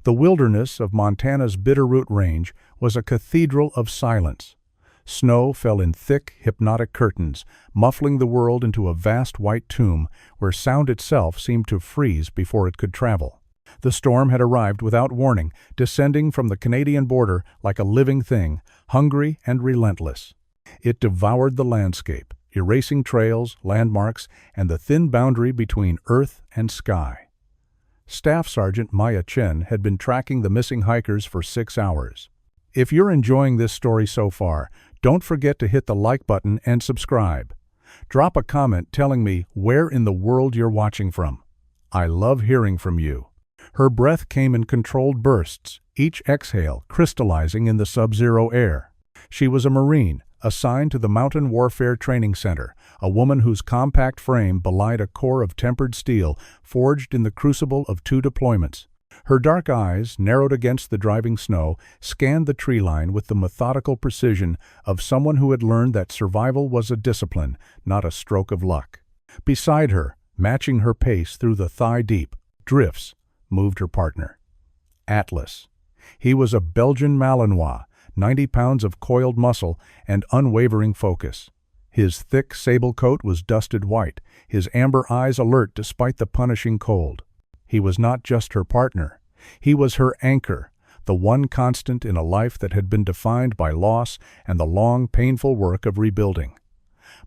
The wilderness of Montana's Bitterroot Range was a cathedral of silence. Snow fell in thick, hypnotic curtains, muffling the world into a vast white tomb where sound itself seemed to freeze before it could travel. The storm had arrived without warning, descending from the Canadian border like a living thing, hungry and relentless. It devoured the landscape, erasing trails, landmarks, and the thin boundary between earth and sky. Staff Sergeant Maya Chen had been tracking the missing hikers for 6 hours. If you're enjoying this story so far, don't forget to hit the like button and subscribe. Drop a comment telling me where in the world you're watching from. I love hearing from you. Her breath came in controlled bursts, each exhale crystallizing in the subzero air. She was a Marine, assigned to the Mountain Warfare Training Center, a woman whose compact frame belied a core of tempered steel forged in the crucible of 2 deployments. Her dark eyes, narrowed against the driving snow, scanned the tree line with the methodical precision of someone who had learned that survival was a discipline, not a stroke of luck. Beside her, matching her pace through the thigh-deep drifts, moved her partner, Atlas. He was a Belgian Malinois, 90 pounds of coiled muscle and unwavering focus. His thick sable coat was dusted white, his amber eyes alert despite the punishing cold. He was not just her partner. He was her anchor, the one constant in a life that had been defined by loss and the long, painful work of rebuilding.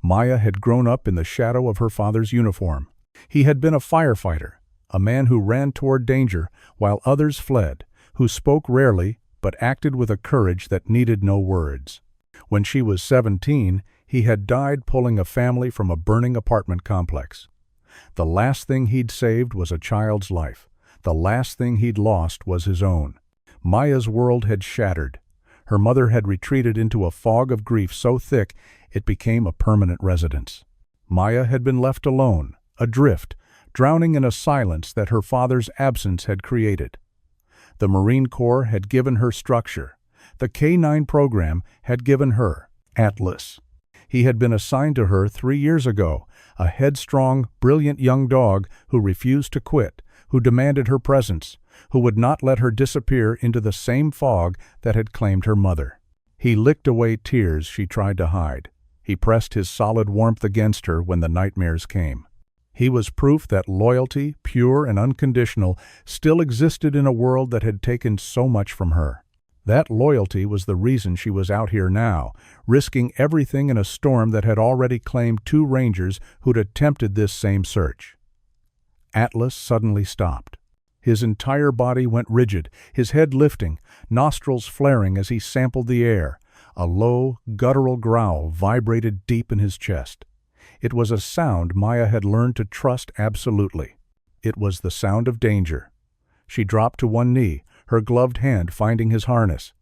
Maya had grown up in the shadow of her father's uniform. He had been a firefighter, a man who ran toward danger while others fled, who spoke rarely but acted with a courage that needed no words. When she was 17, he had died pulling a family from a burning apartment complex. The last thing he'd saved was a child's life. The last thing he'd lost was his own. Maya's world had shattered. Her mother had retreated into a fog of grief so thick it became a permanent residence. Maya had been left alone, adrift, drowning in a silence that her father's absence had created. The Marine Corps had given her structure. The K-9 program had given her Atlas. He had been assigned to her 3 years ago, a headstrong, brilliant young dog who refused to quit, who demanded her presence, who would not let her disappear into the same fog that had claimed her mother. He licked away tears she tried to hide. He pressed his solid warmth against her when the nightmares came. He was proof that loyalty, pure and unconditional, still existed in a world that had taken so much from her. That loyalty was the reason she was out here now, risking everything in a storm that had already claimed 2 rangers who'd attempted this same search. Atlas suddenly stopped. His entire body went rigid, his head lifting, nostrils flaring as he sampled the air. A low, guttural growl vibrated deep in his chest. It was a sound Maya had learned to trust absolutely. It was the sound of danger. She dropped to one knee, her gloved hand finding his harness.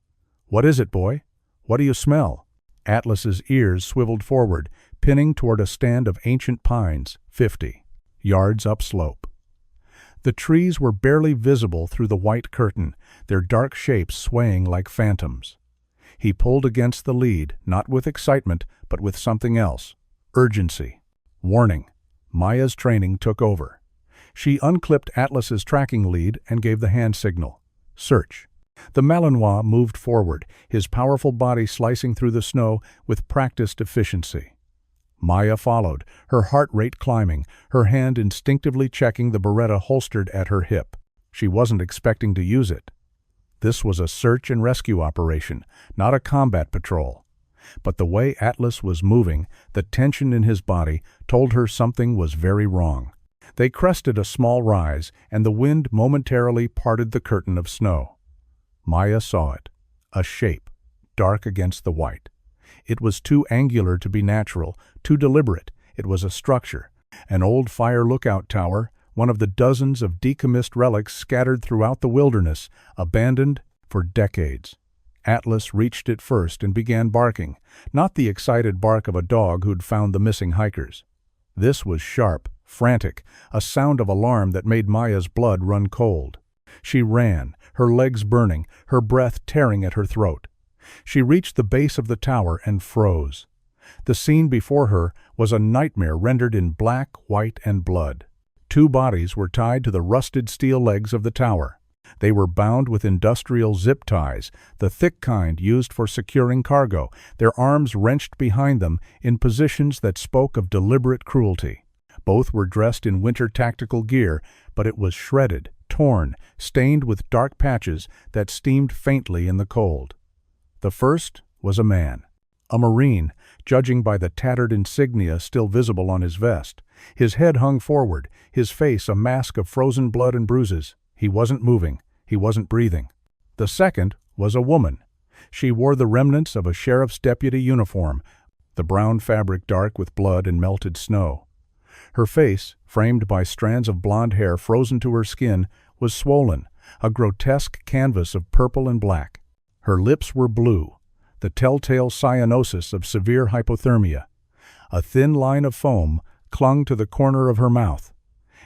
"What is it, boy? What do you smell?" Atlas's ears swiveled forward, pinning toward a stand of ancient pines, 50 yards upslope. The trees were barely visible through the white curtain, their dark shapes swaying like phantoms. He pulled against the lead, not with excitement, but with something else. Urgency. Warning. Maya's training took over. She unclipped Atlas's tracking lead and gave the hand signal. Search. The Malinois moved forward, his powerful body slicing through the snow with practiced efficiency. Maya followed, her heart rate climbing, her hand instinctively checking the Beretta holstered at her hip. She wasn't expecting to use it. This was a search and rescue operation, not a combat patrol. But the way Atlas was moving, the tension in his body, told her something was very wrong. They crested a small rise, and the wind momentarily parted the curtain of snow. Maya saw it. A shape, dark against the white. It was too angular to be natural, too deliberate. It was a structure. An old fire lookout tower, one of the dozens of decommissioned relics scattered throughout the wilderness, abandoned for decades. Atlas reached it first and began barking, not the excited bark of a dog who'd found the missing hikers. This was sharp, frantic, a sound of alarm that made Maya's blood run cold. She ran, her legs burning, her breath tearing at her throat. She reached the base of the tower and froze. The scene before her was a nightmare rendered in black, white, and blood. 2 bodies were tied to the rusted steel legs of the tower. They were bound with industrial zip ties, the thick kind used for securing cargo, their arms wrenched behind them in positions that spoke of deliberate cruelty. Both were dressed in winter tactical gear, but it was shredded, torn, stained with dark patches that steamed faintly in the cold. The first was a man. A Marine, judging by the tattered insignia still visible on his vest. His head hung forward, his face a mask of frozen blood and bruises. He wasn't moving. He wasn't breathing. The second was a woman. She wore the remnants of a sheriff's deputy uniform, the brown fabric dark with blood and melted snow. Her face, framed by strands of blonde hair frozen to her skin, was swollen, a grotesque canvas of purple and black. Her lips were blue, the telltale cyanosis of severe hypothermia. A thin line of foam clung to the corner of her mouth,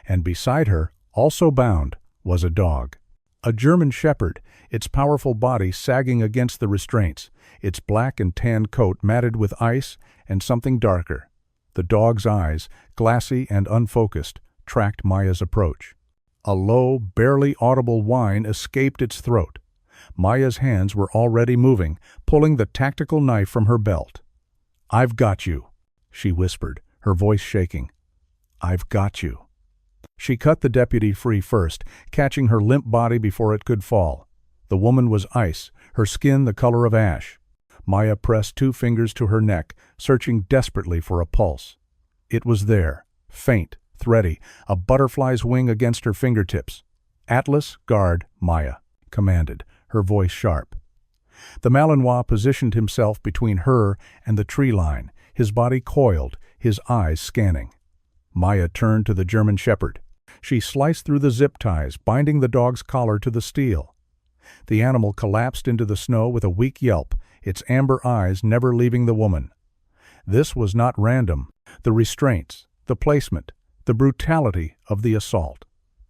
and beside her, also bound, was a dog. A German shepherd, its powerful body sagging against the restraints, its black and tan coat matted with ice and something darker. The dog's eyes, glassy and unfocused, tracked Maya's approach. A low, barely audible whine escaped its throat. Maya's hands were already moving, pulling the tactical knife from her belt. "I've got you," she whispered, her voice shaking. "I've got you." She cut the deputy free first, catching her limp body before it could fall. The woman was ice, her skin the color of ash. Maya pressed 2 fingers to her neck, searching desperately for a pulse. It was there, faint, thready, a butterfly's wing against her fingertips. "Atlas, guard, Maya," commanded, her voice sharp. The Malinois positioned himself between her and the tree line, his body coiled, his eyes scanning. Maya turned to the German shepherd. She sliced through the zip ties, binding the dog's collar to the steel. The animal collapsed into the snow with a weak yelp, its amber eyes never leaving the woman. This was not random. The restraints, the placement, the brutality of the assault.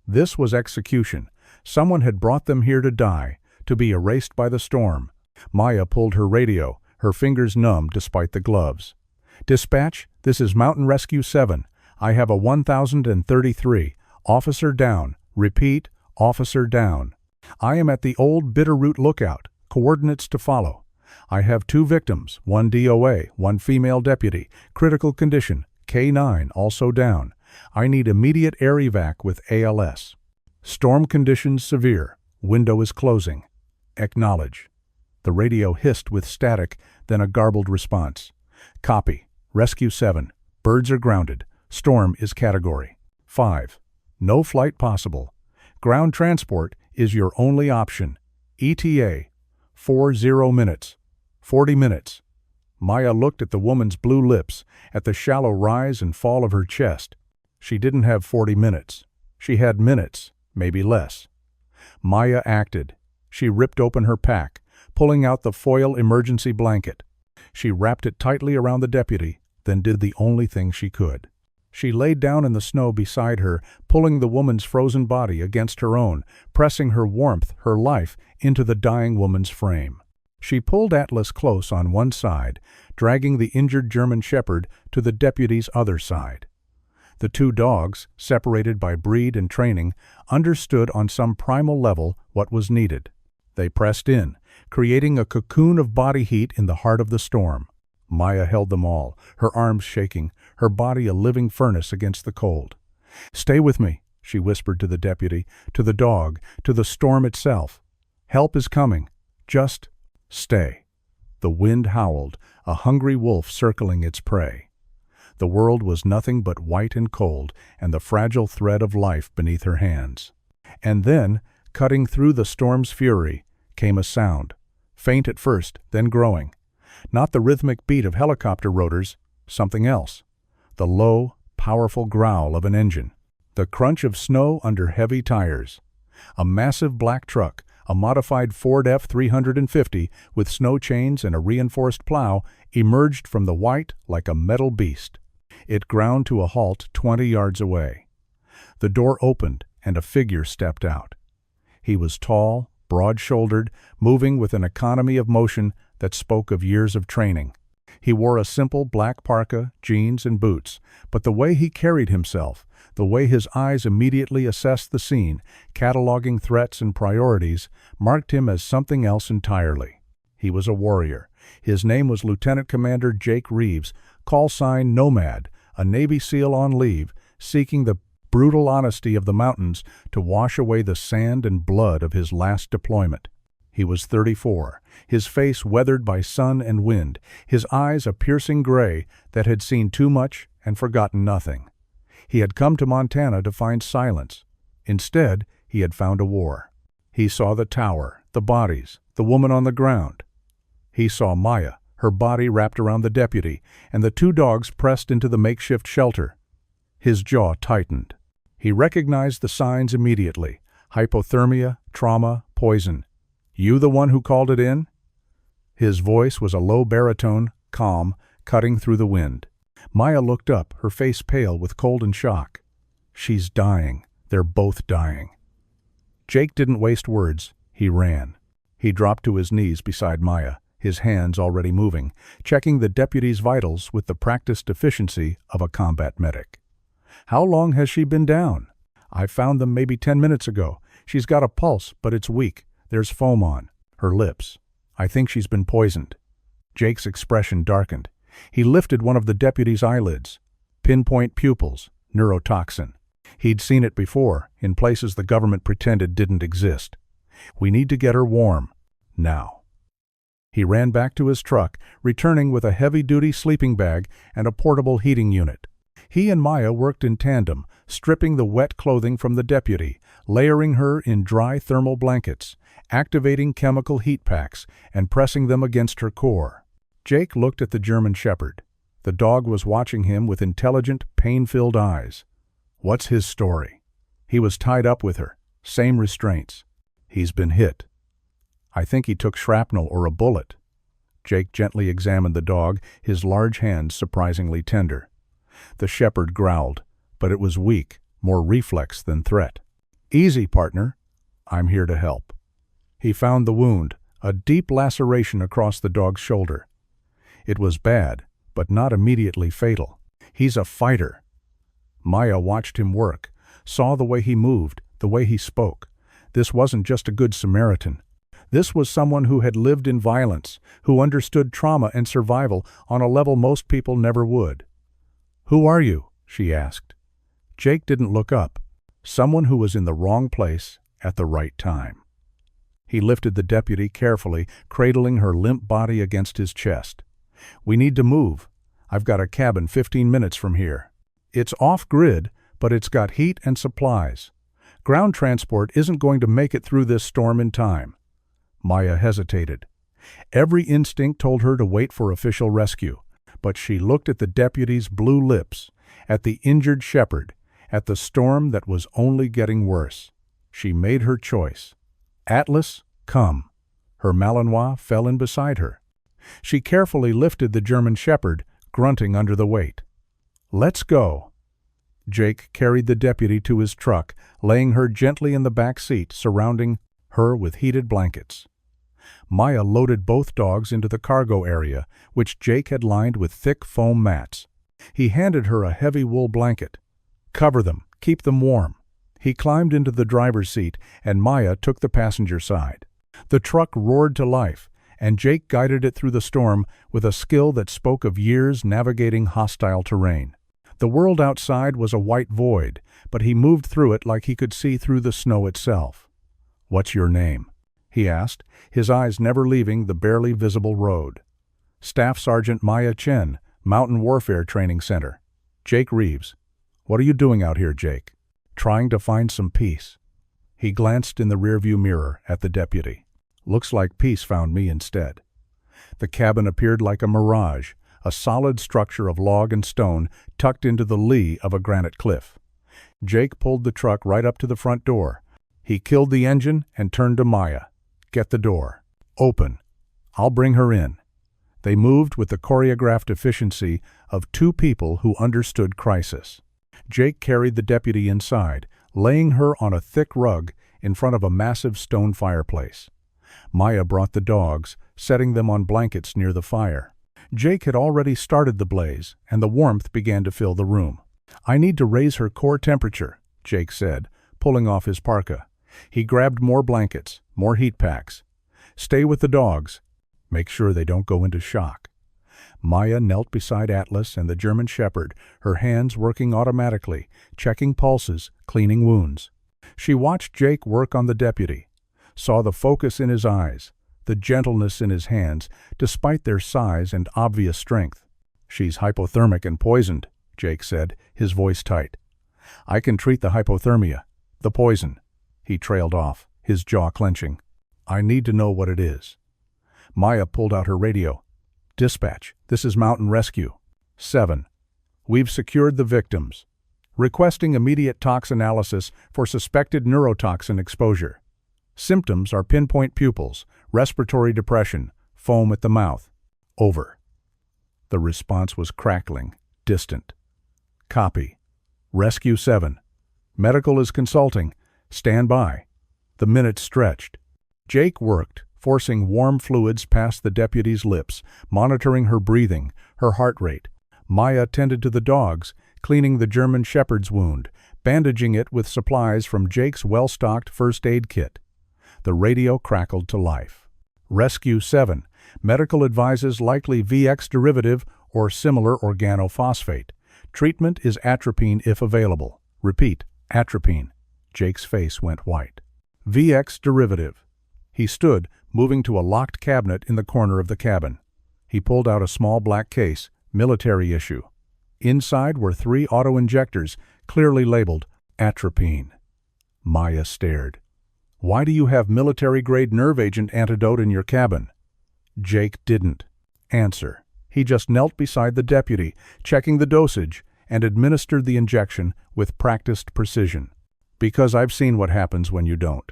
This was execution. Someone had brought them here to die, to be erased by the storm. Maya pulled her radio, her fingers numb despite the gloves. "Dispatch, this is Mountain Rescue 7. I have a 1033. Officer down. Repeat, officer down. I am at the old Bitterroot lookout. Coordinates to follow. I have 2 victims, 1 DOA, 1 female deputy. Critical condition. K9 also down. I need immediate air evac with ALS. Storm conditions severe. Window is closing. Acknowledge." The radio hissed with static, then a garbled response. "Copy. Rescue 7. Birds are grounded. Storm is Category 5. No flight possible. Ground transport is your only option. ETA 40 minutes. 40 minutes. Maya looked at the woman's blue lips, at the shallow rise and fall of her chest. She didn't have 40 minutes. She had minutes, maybe less. Maya acted. She ripped open her pack, pulling out the foil emergency blanket. She wrapped it tightly around the deputy, then did the only thing she could. She laid down in the snow beside her, pulling the woman's frozen body against her own, pressing her warmth, her life, into the dying woman's frame. She pulled Atlas close on one side, dragging the injured German shepherd to the deputy's other side. The 2 dogs, separated by breed and training, understood on some primal level what was needed. They pressed in, creating a cocoon of body heat in the heart of the storm. Maya held them all, her arms shaking, her body a living furnace against the cold. "Stay with me," she whispered to the deputy, to the dog, to the storm itself. "Help is coming. Just stay." The wind howled, a hungry wolf circling its prey. The world was nothing but white and cold, and the fragile thread of life beneath her hands. And then, cutting through the storm's fury, came a sound, faint at first, then growing. Not the rhythmic beat of helicopter rotors, something else. The low, powerful growl of an engine. The crunch of snow under heavy tires. A massive black truck, a modified Ford F-350 with snow chains and a reinforced plow, emerged from the white like a metal beast. It ground to a halt 20 yards away. The door opened and a figure stepped out. He was tall, broad-shouldered, moving with an economy of motion that spoke of years of training. He wore a simple black parka, jeans, and boots, but the way he carried himself, the way his eyes immediately assessed the scene, cataloging threats and priorities, marked him as something else entirely. He was a warrior. His name was Lieutenant Commander Jake Reeves, call sign Nomad, a Navy SEAL on leave, seeking the brutal honesty of the mountains to wash away the sand and blood of his last deployment. He was 34, his face weathered by sun and wind, his eyes a piercing gray that had seen too much and forgotten nothing. He had come to Montana to find silence. Instead, he had found a war. He saw the tower, the bodies, the woman on the ground. He saw Maya, her body wrapped around the deputy, and the two dogs pressed into the makeshift shelter. His jaw tightened. He recognized the signs immediately: hypothermia, trauma, poison. "You the one who called it in?" His voice was a low baritone, calm, cutting through the wind. Maya looked up, her face pale with cold and shock. "She's dying. They're both dying." Jake didn't waste words. He ran. He dropped to his knees beside Maya, his hands already moving, checking the deputy's vitals with the practiced efficiency of a combat medic. "How long has she been down?" "I found them maybe 10 minutes ago. She's got a pulse, but it's weak. There's foam on her lips. I think she's been poisoned." Jake's expression darkened. He lifted one of the deputy's eyelids. Pinpoint pupils, neurotoxin. He'd seen it before, in places the government pretended didn't exist. "We need to get her warm. Now." He ran back to his truck, returning with a heavy-duty sleeping bag and a portable heating unit. He and Maya worked in tandem, stripping the wet clothing from the deputy, layering her in dry thermal blankets, activating chemical heat packs, and pressing them against her core. Jake looked at the German shepherd. The dog was watching him with intelligent, pain-filled eyes. What's his story? He was tied up with her. Same restraints. He's been hit. I think he took shrapnel or a bullet. Jake gently examined the dog, his large hands surprisingly tender. The shepherd growled, but it was weak, more reflex than threat. "Easy, partner. I'm here to help." He found the wound, a deep laceration across the dog's shoulder. It was bad, but not immediately fatal. "He's a fighter." Maya watched him work, saw the way he moved, the way he spoke. This wasn't just a good Samaritan. This was someone who had lived in violence, who understood trauma and survival on a level most people never would. "Who are you?" she asked. Jake didn't look up. Someone who was in the wrong place at the right time. He lifted the deputy carefully, cradling her limp body against his chest. "We need to move. I've got a cabin 15 minutes from here. It's off-grid, but it's got heat and supplies. Ground transport isn't going to make it through this storm in time." Maya hesitated. Every instinct told her to wait for official rescue, but she looked at the deputy's blue lips, at the injured shepherd, at the storm that was only getting worse. She made her choice. "Atlas, come." Her Malinois fell in beside her. She carefully lifted the German shepherd, grunting under the weight. "Let's go." Jake carried the deputy to his truck, laying her gently in the back seat, surrounding her with heated blankets. Maya loaded both dogs into the cargo area, which Jake had lined with thick foam mats. He handed her a heavy wool blanket. "Cover them, keep them warm." He climbed into the driver's seat, and Maya took the passenger side. The truck roared to life, and Jake guided it through the storm with a skill that spoke of years navigating hostile terrain. The world outside was a white void, but he moved through it like he could see through the snow itself. "What's your name?" he asked, his eyes never leaving the barely visible road. "Staff Sergeant Maya Chen, Mountain Warfare Training Center." "Jake Reeves." "What are you doing out here, Jake?" "Trying to find some peace." He glanced in the rearview mirror at the deputy. "Looks like peace found me instead." The cabin appeared like a mirage, a solid structure of log and stone tucked into the lee of a granite cliff. Jake pulled the truck right up to the front door. He killed the engine and turned to Maya. "Get the door. Open. I'll bring her in." They moved with the choreographed efficiency of two people who understood crisis. Jake carried the deputy inside, laying her on a thick rug in front of a massive stone fireplace. Maya brought the dogs, setting them on blankets near the fire. Jake had already started the blaze, and the warmth began to fill the room. "I need to raise her core temperature," Jake said, pulling off his parka. He grabbed more blankets, more heat packs. "Stay with the dogs. Make sure they don't go into shock." Maya knelt beside Atlas and the German Shepherd, her hands working automatically, checking pulses, cleaning wounds. She watched Jake work on the deputy, saw the focus in his eyes, the gentleness in his hands, despite their size and obvious strength. "She's hypothermic and poisoned," Jake said, his voice tight. "I can treat the hypothermia. The poison." He trailed off, his jaw clenching. "I need to know what it is." Maya pulled out her radio. "Dispatch, this is Mountain Rescue. 7. We've secured the victims. Requesting immediate tox analysis for suspected neurotoxin exposure. Symptoms are pinpoint pupils, respiratory depression, foam at the mouth. Over." The response was crackling, distant. "Copy. Rescue 7. Medical is consulting. Stand by." The minutes stretched. Jake worked, forcing warm fluids past the deputy's lips, monitoring her breathing, her heart rate. Maya tended to the dogs, cleaning the German Shepherd's wound, bandaging it with supplies from Jake's well-stocked first aid kit. The radio crackled to life. "Rescue 7. Medical advises likely VX derivative or similar organophosphate. Treatment is atropine if available. Repeat, atropine." Jake's face went white. "VX derivative." He stood, moving to a locked cabinet in the corner of the cabin. He pulled out a small black case, military issue. Inside were 3 auto-injectors, clearly labeled atropine. Maya stared. "Why do you have military-grade nerve agent antidote in your cabin?" Jake didn't answer. He just knelt beside the deputy, checking the dosage, and administered the injection with practiced precision. "Because I've seen what happens when you don't."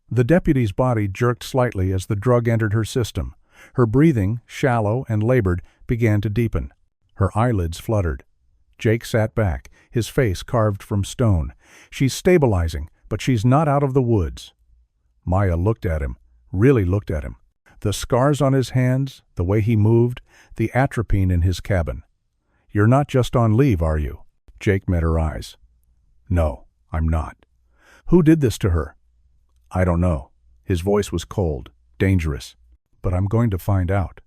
The deputy's body jerked slightly as the drug entered her system. Her breathing, shallow and labored, began to deepen. Her eyelids fluttered. Jake sat back, his face carved from stone. "She's stabilizing, but she's not out of the woods." Maya looked at him, really looked at him. The scars on his hands, the way he moved, the atropine in his cabin. "You're not just on leave, are you?" Jake met her eyes. "No, I'm not." "Who did this to her?" "I don't know." His voice was cold, dangerous. "But I'm going to find out."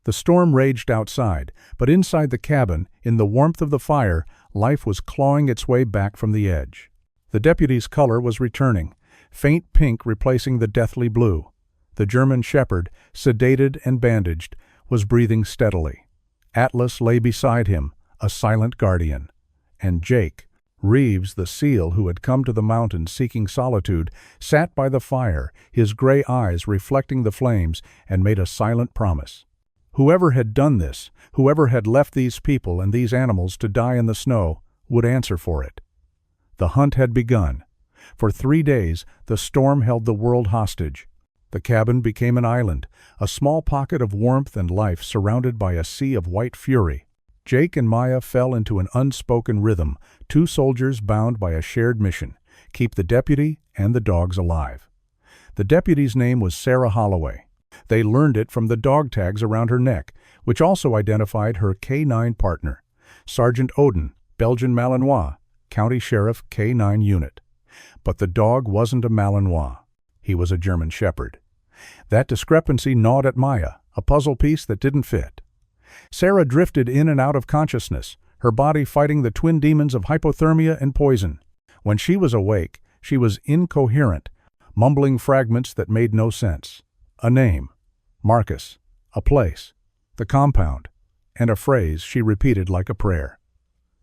The storm raged outside, but inside the cabin, in the warmth of the fire, life was clawing its way back from the edge. The deputy's color was returning, faint pink replacing the deathly blue. The German Shepherd, sedated and bandaged, was breathing steadily. Atlas lay beside him, a silent guardian. And Jake, Reeves, the seal who had come to the mountains seeking solitude, sat by the fire, his gray eyes reflecting the flames, and made a silent promise. Whoever had done this, whoever had left these people and these animals to die in the snow, would answer for it. The hunt had begun. For 3 days, the storm held the world hostage. The cabin became an island, a small pocket of warmth and life surrounded by a sea of white fury. Jake and Maya fell into an unspoken rhythm, 2 soldiers bound by a shared mission, keep the deputy and the dogs alive. The deputy's name was Sarah Holloway. They learned it from the dog tags around her neck, which also identified her K9 partner, Sergeant Odin, Belgian Malinois, County Sheriff K9 unit. But the dog wasn't a Malinois. He was a German Shepherd. That discrepancy gnawed at Maya, a puzzle piece that didn't fit. Sarah drifted in and out of consciousness, her body fighting the twin demons of hypothermia and poison. When she was awake, she was incoherent, mumbling fragments that made no sense. A name, Marcus, a place, the compound, and a phrase she repeated like a prayer.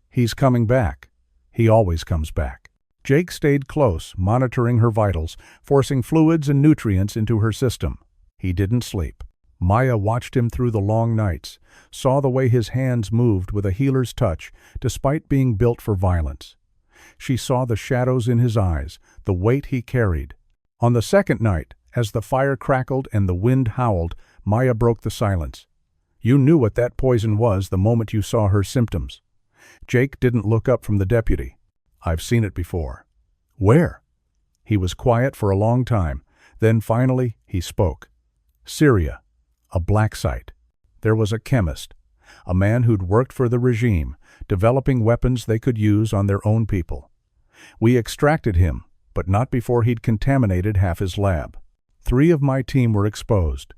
"He's coming back. He always comes back." Jake stayed close, monitoring her vitals, forcing fluids and nutrients into her system. He didn't sleep. Maya watched him through the long nights, saw the way his hands moved with a healer's touch, despite being built for violence. She saw the shadows in his eyes, the weight he carried. On the second night, as the fire crackled and the wind howled, Maya broke the silence. "You knew what that poison was the moment you saw her symptoms." Jake didn't look up from the deputy. "I've seen it before." "Where?" He was quiet for a long time. Then finally he spoke. "Syria. A black site." There was a chemist, a man who'd worked for the regime, developing weapons they could use on their own people. We extracted him, but not before he'd contaminated half his lab. 3 of my team were exposed.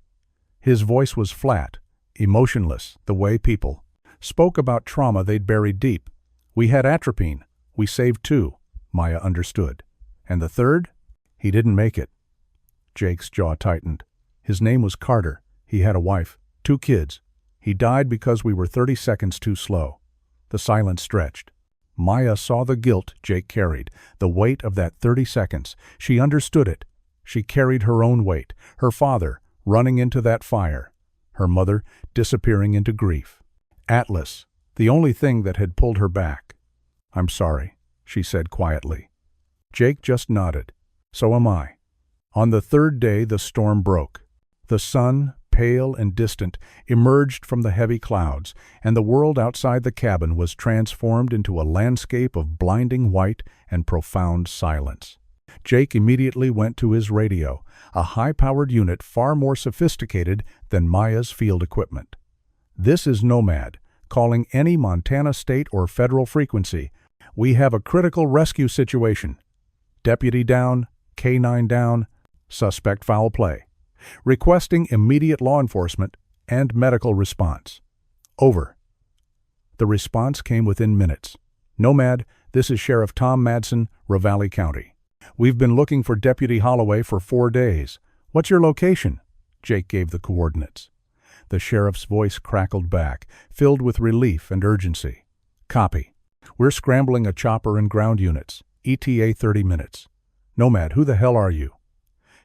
His voice was flat, emotionless, the way people spoke about trauma they'd buried deep. We had atropine. We saved 2, Maya understood. And the 3rd? He didn't make it. Jake's jaw tightened. His name was Carter. He had a wife, 2 kids. He died because we were 30 seconds too slow. The silence stretched. Maya saw the guilt Jake carried, the weight of that 30 seconds. She understood it. She carried her own weight, her father running into that fire, her mother disappearing into grief. Atlas, the only thing that had pulled her back. "I'm sorry," she said quietly. Jake just nodded. "So am I." On the 3rd day the storm broke. The sun, pale and distant, emerged from the heavy clouds, and the world outside the cabin was transformed into a landscape of blinding white and profound silence. Jake immediately went to his radio, a high-powered unit far more sophisticated than Maya's field equipment. "This is Nomad, calling any Montana state or federal frequency. We have a critical rescue situation. Deputy down, K9 down, suspect foul play. Requesting immediate law enforcement and medical response. Over." The response came within minutes. "Nomad, this is Sheriff Tom Madsen, Ravalli County. We've been looking for Deputy Holloway for 4 days. What's your location?" Jake gave the coordinates. The sheriff's voice crackled back, filled with relief and urgency. "Copy. We're scrambling a chopper and ground units. ETA 30 minutes. Nomad, who the hell are you?"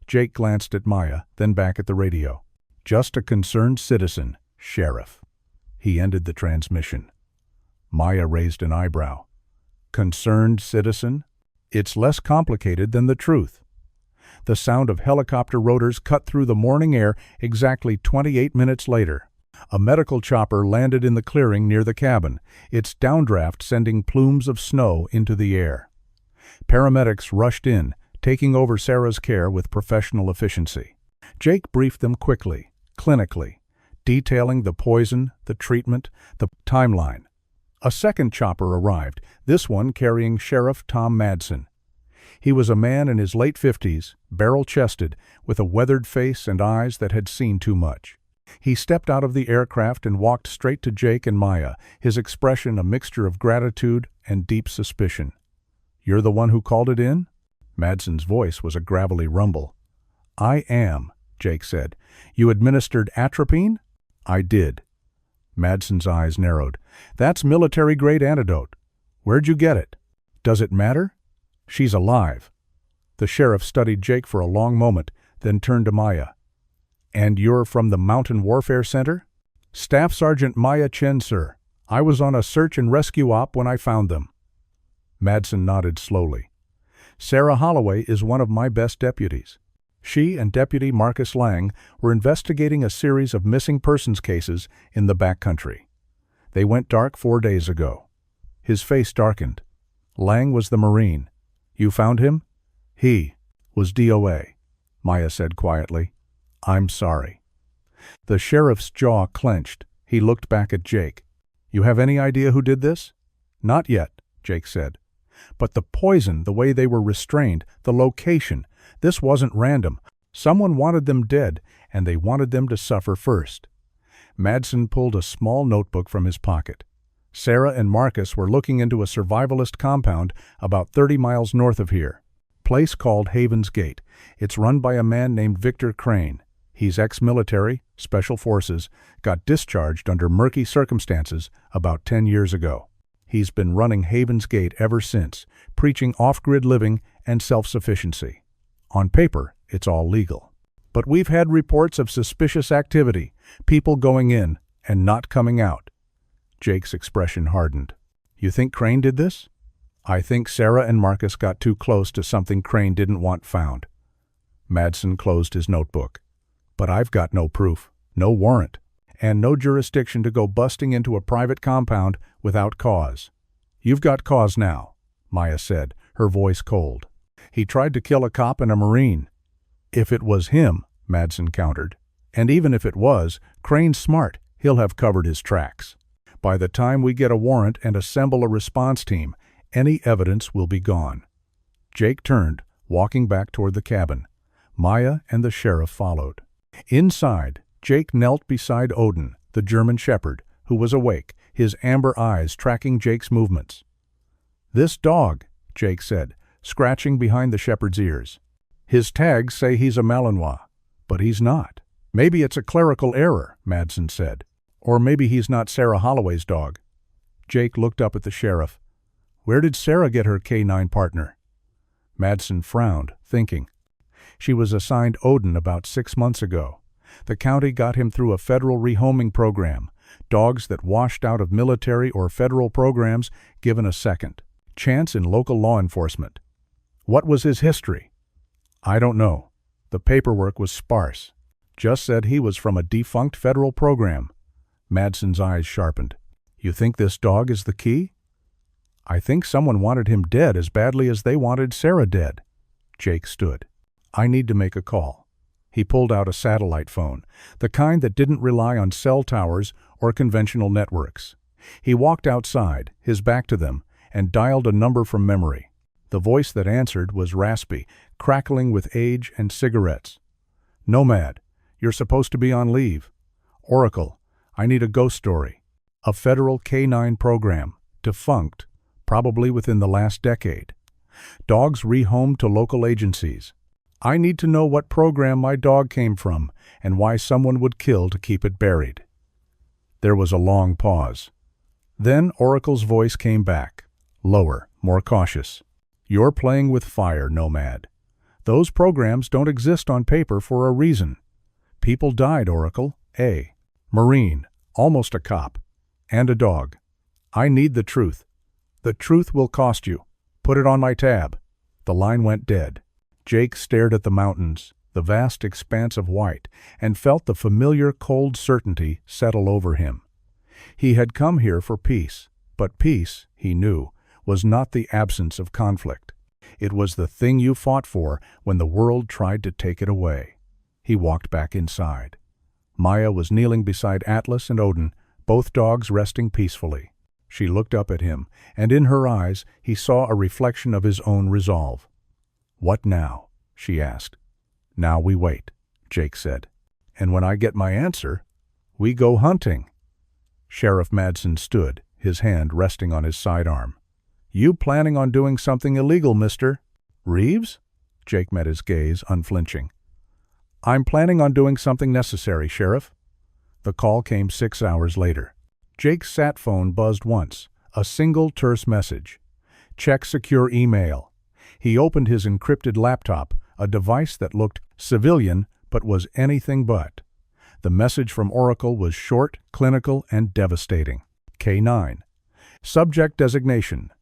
Jake glanced at Maya, then back at the radio. "Just a concerned citizen, Sheriff." He ended the transmission. Maya raised an eyebrow. "Concerned citizen? It's less complicated than the truth." The sound of helicopter rotors cut through the morning air exactly 28 minutes later. A medical chopper landed in the clearing near the cabin, its downdraft sending plumes of snow into the air. Paramedics rushed in, taking over Sarah's care with professional efficiency. Jake briefed them quickly, clinically, detailing the poison, the treatment, the timeline. A second chopper arrived, this one carrying Sheriff Tom Madsen. He was a man in his late 50s, barrel-chested, with a weathered face and eyes that had seen too much. He stepped out of the aircraft and walked straight to Jake and Maya, his expression a mixture of gratitude and deep suspicion. "You're the one who called it in?" Madsen's voice was a gravelly rumble. "I am," Jake said. "You administered atropine?" "I did." Madsen's eyes narrowed. "That's military-grade antidote. Where'd you get it? Does it matter?" "She's alive." The sheriff studied Jake for a long moment, then turned to Maya. "And you're from the Mountain Warfare Center?" "Staff Sergeant Maya Chen, sir. I was on a search and rescue op when I found them." Madsen nodded slowly. "Sarah Holloway is one of my best deputies. She and Deputy Marcus Lang were investigating a series of missing persons cases in the backcountry. They went dark 4 days ago." His face darkened. "Lang was the Marine. You found him?" "He was DOA," Maya said quietly. "I'm sorry." The sheriff's jaw clenched. He looked back at Jake. "You have any idea who did this?" "Not yet," Jake said. "But the poison, the way they were restrained, the location, this wasn't random. Someone wanted them dead, and they wanted them to suffer first." Madsen pulled a small notebook from his pocket. "Sarah and Marcus were looking into a survivalist compound about 30 miles north of here. Place called Haven's Gate. It's run by a man named Victor Crane. He's ex-military, special forces, got discharged under murky circumstances about 10 years ago. He's been running Haven's Gate ever since, preaching off-grid living and self-sufficiency. On paper, it's all legal. But we've had reports of suspicious activity, people going in and not coming out." Jake's expression hardened. "You think Crane did this?" "I think Sarah and Marcus got too close to something Crane didn't want found." Madsen closed his notebook. "But I've got no proof, no warrant, and no jurisdiction to go busting into a private compound without cause." "You've got cause now," Maya said, her voice cold. "He tried to kill a cop and a Marine." "If it was him," Madsen countered. "And even if it was, Crane's smart. he'll have covered his tracks. By the time we get a warrant and assemble a response team, any evidence will be gone." Jake turned, walking back toward the cabin. Maya and the sheriff followed. Inside, Jake knelt beside Odin, the German shepherd, who was awake, his amber eyes tracking Jake's movements. "This dog," Jake said, scratching behind the shepherd's ears. "His tags say he's a Malinois, but he's not." "Maybe it's a clerical error," Madsen said. "Or maybe he's not Sarah Holloway's dog." Jake looked up at the sheriff. "Where did Sarah get her K9 partner?" Madsen frowned, thinking. "She was assigned Odin about 6 months ago. The county got him through a federal rehoming program. Dogs that washed out of military or federal programs given a second chance in local law enforcement." "What was his history?" "I don't know. The paperwork was sparse. Just said he was from a defunct federal program." Madsen's eyes sharpened. "You think this dog is the key?" "I think someone wanted him dead as badly as they wanted Sarah dead." Jake stood. "I need to make a call." He pulled out a satellite phone, the kind that didn't rely on cell towers or conventional networks. He walked outside, his back to them, and dialed a number from memory. The voice that answered was raspy, crackling with age and cigarettes. "Nomad, you're supposed to be on leave." "Oracle, I need a ghost story." "A federal K9 program, defunct, probably within the last decade. Dogs rehomed to local agencies. I need to know what program my dog came from and why someone would kill to keep it buried." There was a long pause. Then Oracle's voice came back, lower, more cautious. "You're playing with fire, Nomad. Those programs don't exist on paper for a reason. People died, Oracle. A Marine, almost a cop, and a dog. I need the truth. The truth will cost you. Put it on my tab." The line went dead. Jake stared at the mountains, the vast expanse of white, and felt the familiar cold certainty settle over him. He had come here for peace, but peace, he knew, was not the absence of conflict. It was the thing you fought for when the world tried to take it away. He walked back inside. Maya was kneeling beside Atlas and Odin, both dogs resting peacefully. She looked up at him, and in her eyes he saw a reflection of his own resolve. "What now?" she asked. "Now we wait," Jake said. "And when I get my answer, we go hunting." Sheriff Madsen stood, his hand resting on his sidearm. "You planning on doing something illegal, Mr. Reeves?" Jake met his gaze, unflinching. "I'm planning on doing something necessary, Sheriff." The call came 6 hours later. Jake's sat phone buzzed once, a single terse message. "Check secure email." He opened his encrypted laptop, a device that looked civilian but was anything but. The message from Oracle was short, clinical, and devastating. K9. Subject designation.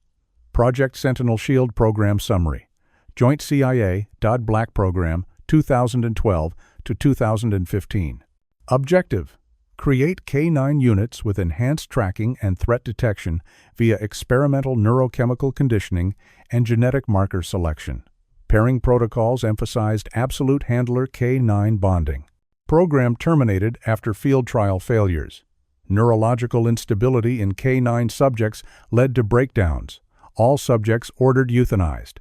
Project Sentinel Shield Program Summary. Joint CIA, Black Program, 2012 to 2015. Objective. Create K9 units with enhanced tracking and threat detection via experimental neurochemical conditioning and genetic marker selection. Pairing protocols emphasized absolute handler K9 bonding. Program terminated after field trial failures. Neurological instability in K9 subjects led to breakdowns. All subjects ordered euthanized.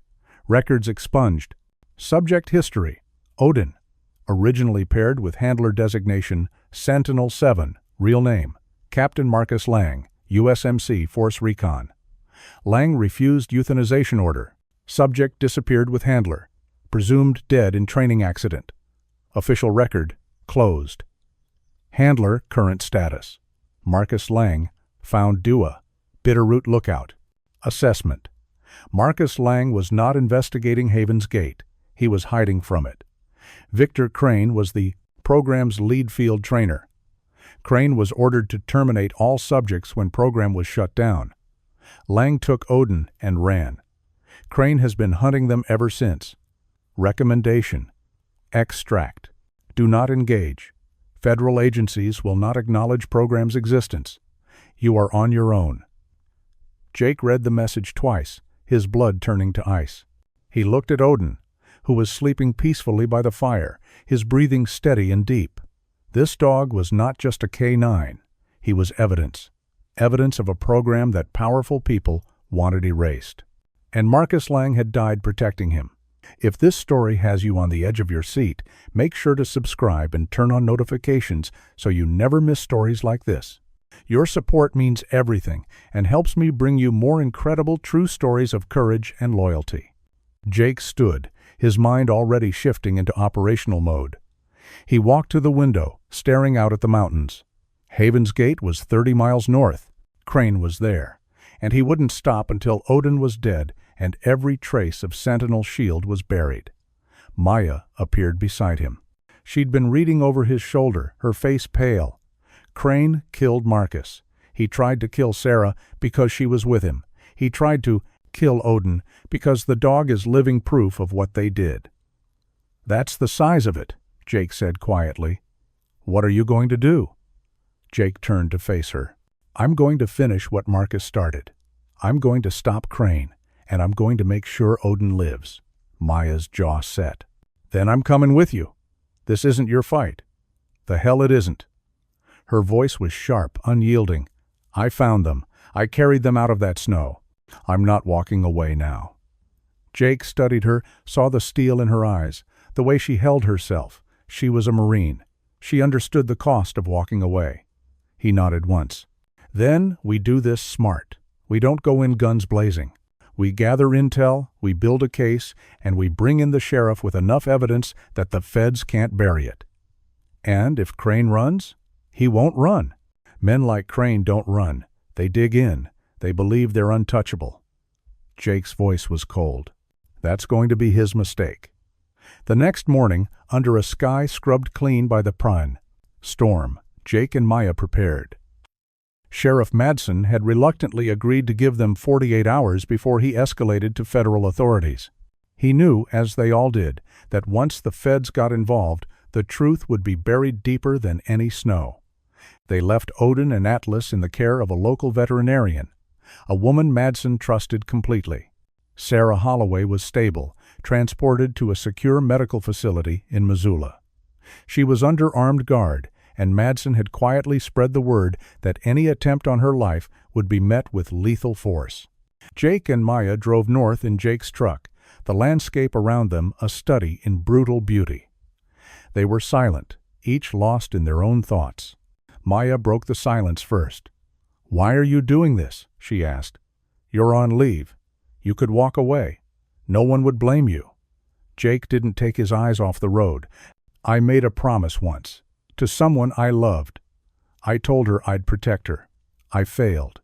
Records expunged. Subject history. Odin. Originally paired with handler designation Sentinel-7, real name, Captain Marcus Lang, USMC Force Recon. Lang refused euthanization order. Subject disappeared with handler. Presumed dead in training accident. Official record, closed. Handler, current status. Marcus Lang, found Dua, Bitterroot Lookout. Assessment. Marcus Lang was not investigating Haven's Gate. He was hiding from it. Victor Crane was the program's lead field trainer. Crane was ordered to terminate all subjects when program was shut down. Lang took Odin and ran. Crane has been hunting them ever since. Recommendation. Extract. Do not engage. Federal agencies will not acknowledge program's existence. You are on your own. Jake read the message twice, his blood turning to ice. He looked at Odin, who was sleeping peacefully by the fire, his breathing steady and deep. This dog was not just a K9. He was evidence. Evidence of a program that powerful people wanted erased. And Marcus Lang had died protecting him. If this story has you on the edge of your seat, make sure to subscribe and turn on notifications so you never miss stories like this. Your support means everything and helps me bring you more incredible true stories of courage and loyalty. Jake stood, his mind already shifting into operational mode. He walked to the window, staring out at the mountains. Haven's Gate was 30 miles north. Crane was there, and he wouldn't stop until Odin was dead and every trace of Sentinel's shield was buried. Maya appeared beside him. She'd been reading over his shoulder, her face pale. Crane killed Marcus. He tried to kill Sarah because she was with him. He tried to kill Odin because the dog is living proof of what they did. "That's the size of it," Jake said quietly. "What are you going to do?" Jake turned to face her. "I'm going to finish what Marcus started. I'm going to stop Crane, and I'm going to make sure Odin lives." Maya's jaw set. "Then I'm coming with you. This isn't your fight." "The hell it isn't." Her voice was sharp, unyielding. "I found them. I carried them out of that snow. I'm not walking away now." Jake studied her, saw the steel in her eyes, the way she held herself. She was a Marine. She understood the cost of walking away. He nodded once. "Then we do this smart. We don't go in guns blazing. We gather intel, we build a case, and we bring in the sheriff with enough evidence that the feds can't bury it. And if Crane runs, he won't run. Men like Crane don't run. They dig in. They believe they're untouchable." Jake's voice was cold. "That's going to be his mistake." The next morning, under a sky scrubbed clean by the prime storm, Jake and Maya prepared. Sheriff Madsen had reluctantly agreed to give them 48 hours before he escalated to federal authorities. He knew, as they all did, that once the feds got involved, the truth would be buried deeper than any snow. They left Odin and Atlas in the care of a local veterinarian, a woman Madsen trusted completely. Sarah Holloway was stable, transported to a secure medical facility in Missoula. She was under armed guard, and Madsen had quietly spread the word that any attempt on her life would be met with lethal force. Jake and Maya drove north in Jake's truck, the landscape around them a study in brutal beauty. They were silent, each lost in their own thoughts. Maya broke the silence first. "Why are you doing this?" she asked. "You're on leave. You could walk away. No one would blame you." Jake didn't take his eyes off the road. "I made a promise once. To someone I loved. I told her I'd protect her. I failed."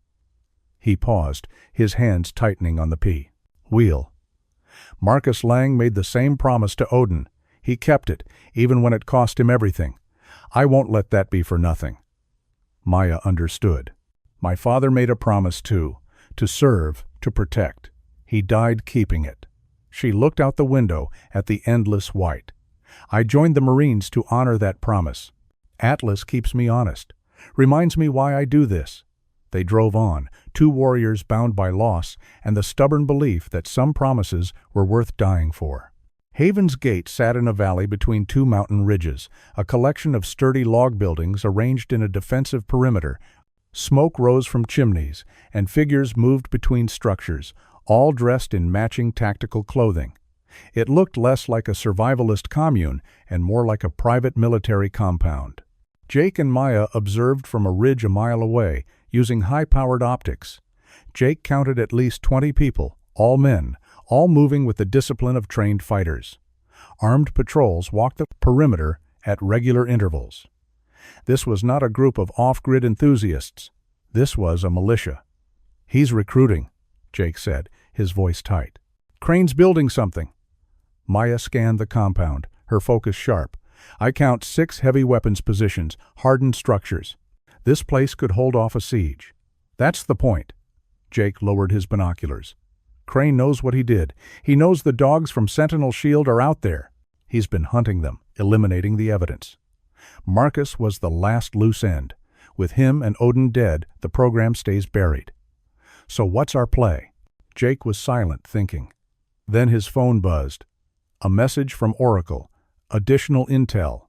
He paused, his hands tightening on the wheel. "Marcus Lang made the same promise to Odin. He kept it, even when it cost him everything. I won't let that be for nothing." Maya understood. "My father made a promise too, to serve, to protect. He died keeping it." She looked out the window at the endless white. "I joined the Marines to honor that promise. Atlas keeps me honest, reminds me why I do this." They drove on, two warriors bound by loss and the stubborn belief that some promises were worth dying for. Haven's Gate sat in a valley between two mountain ridges, a collection of sturdy log buildings arranged in a defensive perimeter. Smoke rose from chimneys, and figures moved between structures, all dressed in matching tactical clothing. It looked less like a survivalist commune and more like a private military compound. Jake and Maya observed from a ridge a mile away, using high-powered optics. Jake counted at least 20 people, all men, all moving with the discipline of trained fighters. Armed patrols walked the perimeter at regular intervals. This was not a group of off-grid enthusiasts. This was a militia. "He's recruiting," Jake said, his voice tight. "Crane's building something." Maya scanned the compound, her focus sharp. "I count 6 heavy weapons positions, hardened structures. This place could hold off a siege." "That's the point." Jake lowered his binoculars. "Crane knows what he did. He knows the dogs from Sentinel's shield are out there. He's been hunting them, eliminating the evidence. Marcus was the last loose end. With him and Odin dead, the program stays buried. So what's our play?" Jake was silent, thinking. Then his phone buzzed. A message from Oracle. Additional intel.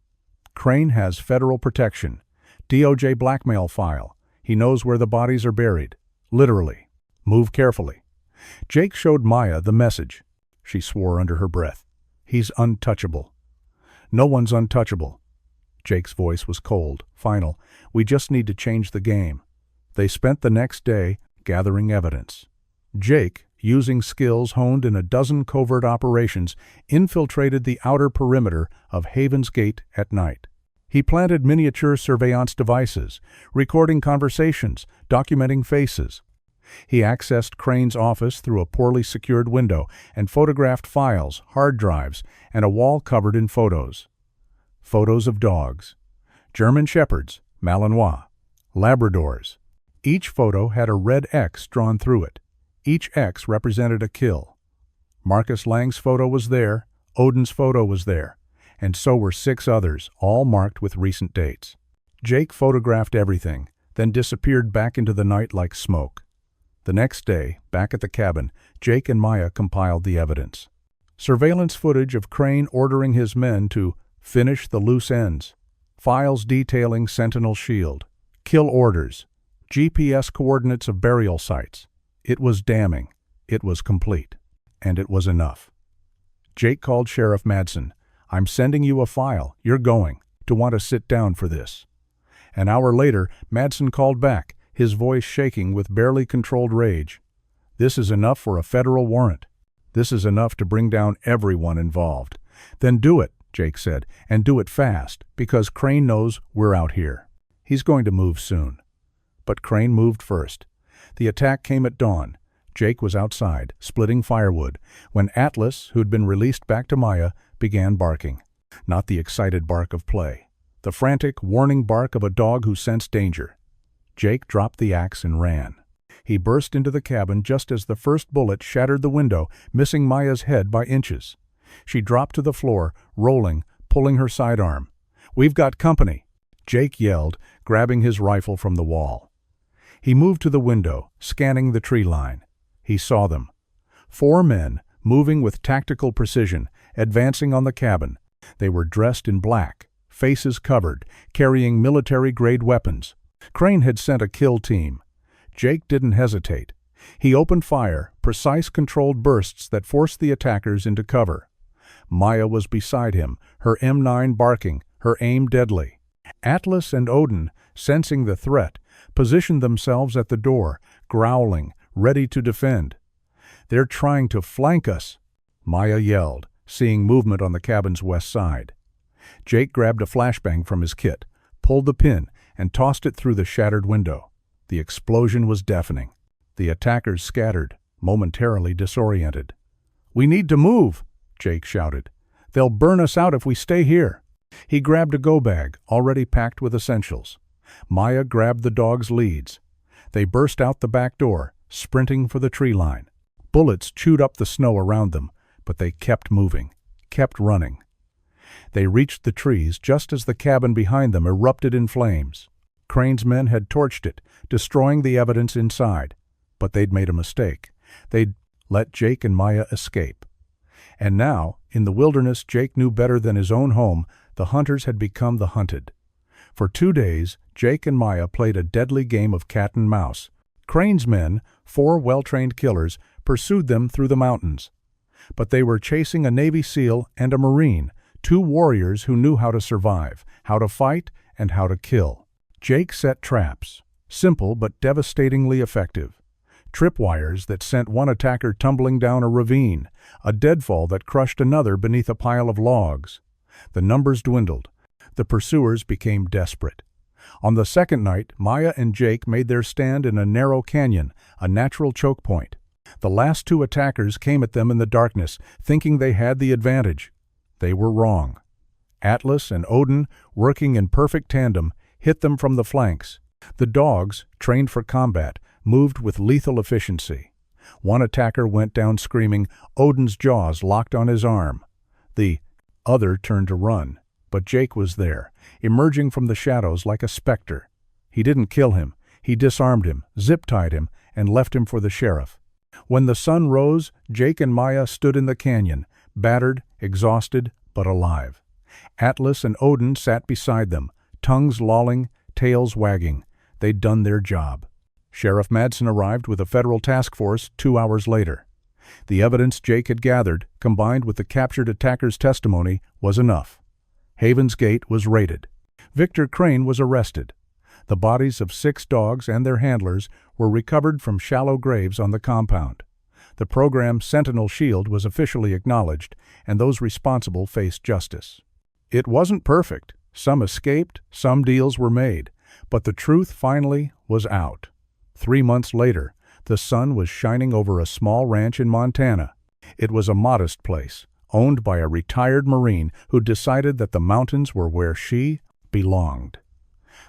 Crane has federal protection. DOJ blackmail file. He knows where the bodies are buried. Literally. Move carefully. Jake showed Maya the message. She swore under her breath. He's untouchable. No one's untouchable. Jake's voice was cold, final. We just need to change the game. They spent the next day gathering evidence. Jake, using skills honed in a dozen covert operations, infiltrated the outer perimeter of Haven's Gate at night. He planted miniature surveillance devices, recording conversations, documenting faces. He accessed Crane's office through a poorly secured window and photographed files, hard drives, and a wall covered in photos. Photos of dogs. German Shepherds, Malinois, Labradors. Each photo had a red X drawn through it. Each X represented a kill. Marcus Lang's photo was there, Odin's photo was there, and so were 6 others, all marked with recent dates. Jake photographed everything, then disappeared back into the night like smoke. The next day, back at the cabin, Jake and Maya compiled the evidence. Surveillance footage of Crane ordering his men to finish the loose ends, files detailing Sentinel Shield, kill orders, GPS coordinates of burial sites. It was damning, it was complete, and it was enough. Jake called Sheriff Madsen. I'm sending you a file, you're going to want to sit down for this. An hour later, Madsen called back, his voice shaking with barely controlled rage. This is enough for a federal warrant. This is enough to bring down everyone involved. Then do it, Jake said, and do it fast, because Crane knows we're out here. He's going to move soon. But Crane moved first. The attack came at dawn. Jake was outside, splitting firewood, when Atlas, who'd been released back to Maya, began barking. Not the excited bark of play. The frantic, warning bark of a dog who sensed danger. Jake dropped the axe and ran. He burst into the cabin just as the first bullet shattered the window, missing Maya's head by inches. She dropped to the floor, rolling, pulling her sidearm. "We've got company," Jake yelled, grabbing his rifle from the wall. He moved to the window, scanning the tree line. He saw them. 4 men, moving with tactical precision, advancing on the cabin. They were dressed in black, faces covered, carrying military-grade weapons. Crane had sent a kill team. Jake didn't hesitate. He opened fire, precise controlled bursts that forced the attackers into cover. Maya was beside him, her M9 barking, her aim deadly. Atlas and Odin, sensing the threat, positioned themselves at the door, growling, ready to defend. "They're trying to flank us," Maya yelled, seeing movement on the cabin's west side. Jake grabbed a flashbang from his kit, pulled the pin, and tossed it through the shattered window. The explosion was deafening. The attackers scattered, momentarily disoriented. "We need to move," Jake shouted. "They'll burn us out if we stay here." He grabbed a go-bag, already packed with essentials. Maya grabbed the dog's leads. They burst out the back door, sprinting for the tree line. Bullets chewed up the snow around them, but they kept moving, kept running. They reached the trees just as the cabin behind them erupted in flames. Crane's men had torched it, destroying the evidence inside. But they'd made a mistake. They'd let Jake and Maya escape. And now, in the wilderness Jake knew better than his own home, the hunters had become the hunted. For 2 days, Jake and Maya played a deadly game of cat and mouse. Crane's men, 4 well-trained killers, pursued them through the mountains. But they were chasing a Navy SEAL and a Marine, 2 warriors who knew how to survive, how to fight, and how to kill. Jake set traps, simple but devastatingly effective. Tripwires that sent one attacker tumbling down a ravine, a deadfall that crushed another beneath a pile of logs. The numbers dwindled. The pursuers became desperate. On the second night, Maya and Jake made their stand in a narrow canyon, a natural choke point. The last 2 attackers came at them in the darkness, thinking they had the advantage. They were wrong. Atlas and Odin, working in perfect tandem, hit them from the flanks. The dogs, trained for combat, moved with lethal efficiency. One attacker went down screaming, Odin's jaws locked on his arm. The other turned to run, but Jake was there, emerging from the shadows like a specter. He didn't kill him. He disarmed him, zip-tied him, and left him for the sheriff. When the sun rose, Jake and Maya stood in the canyon, battered, exhausted, but alive. Atlas and Odin sat beside them, tongues lolling, tails wagging. They'd done their job. Sheriff Madsen arrived with a federal task force 2 hours later. The evidence Jake had gathered, combined with the captured attacker's testimony, was enough. Haven's Gate was raided. Victor Crane was arrested. The bodies of 6 dogs and their handlers were recovered from shallow graves on the compound. The program's Sentinel Shield was officially acknowledged, and those responsible faced justice. It wasn't perfect. Some escaped, some deals were made, but the truth finally was out. 3 months later, the sun was shining over a small ranch in Montana. It was a modest place, owned by a retired Marine who decided that the mountains were where she belonged.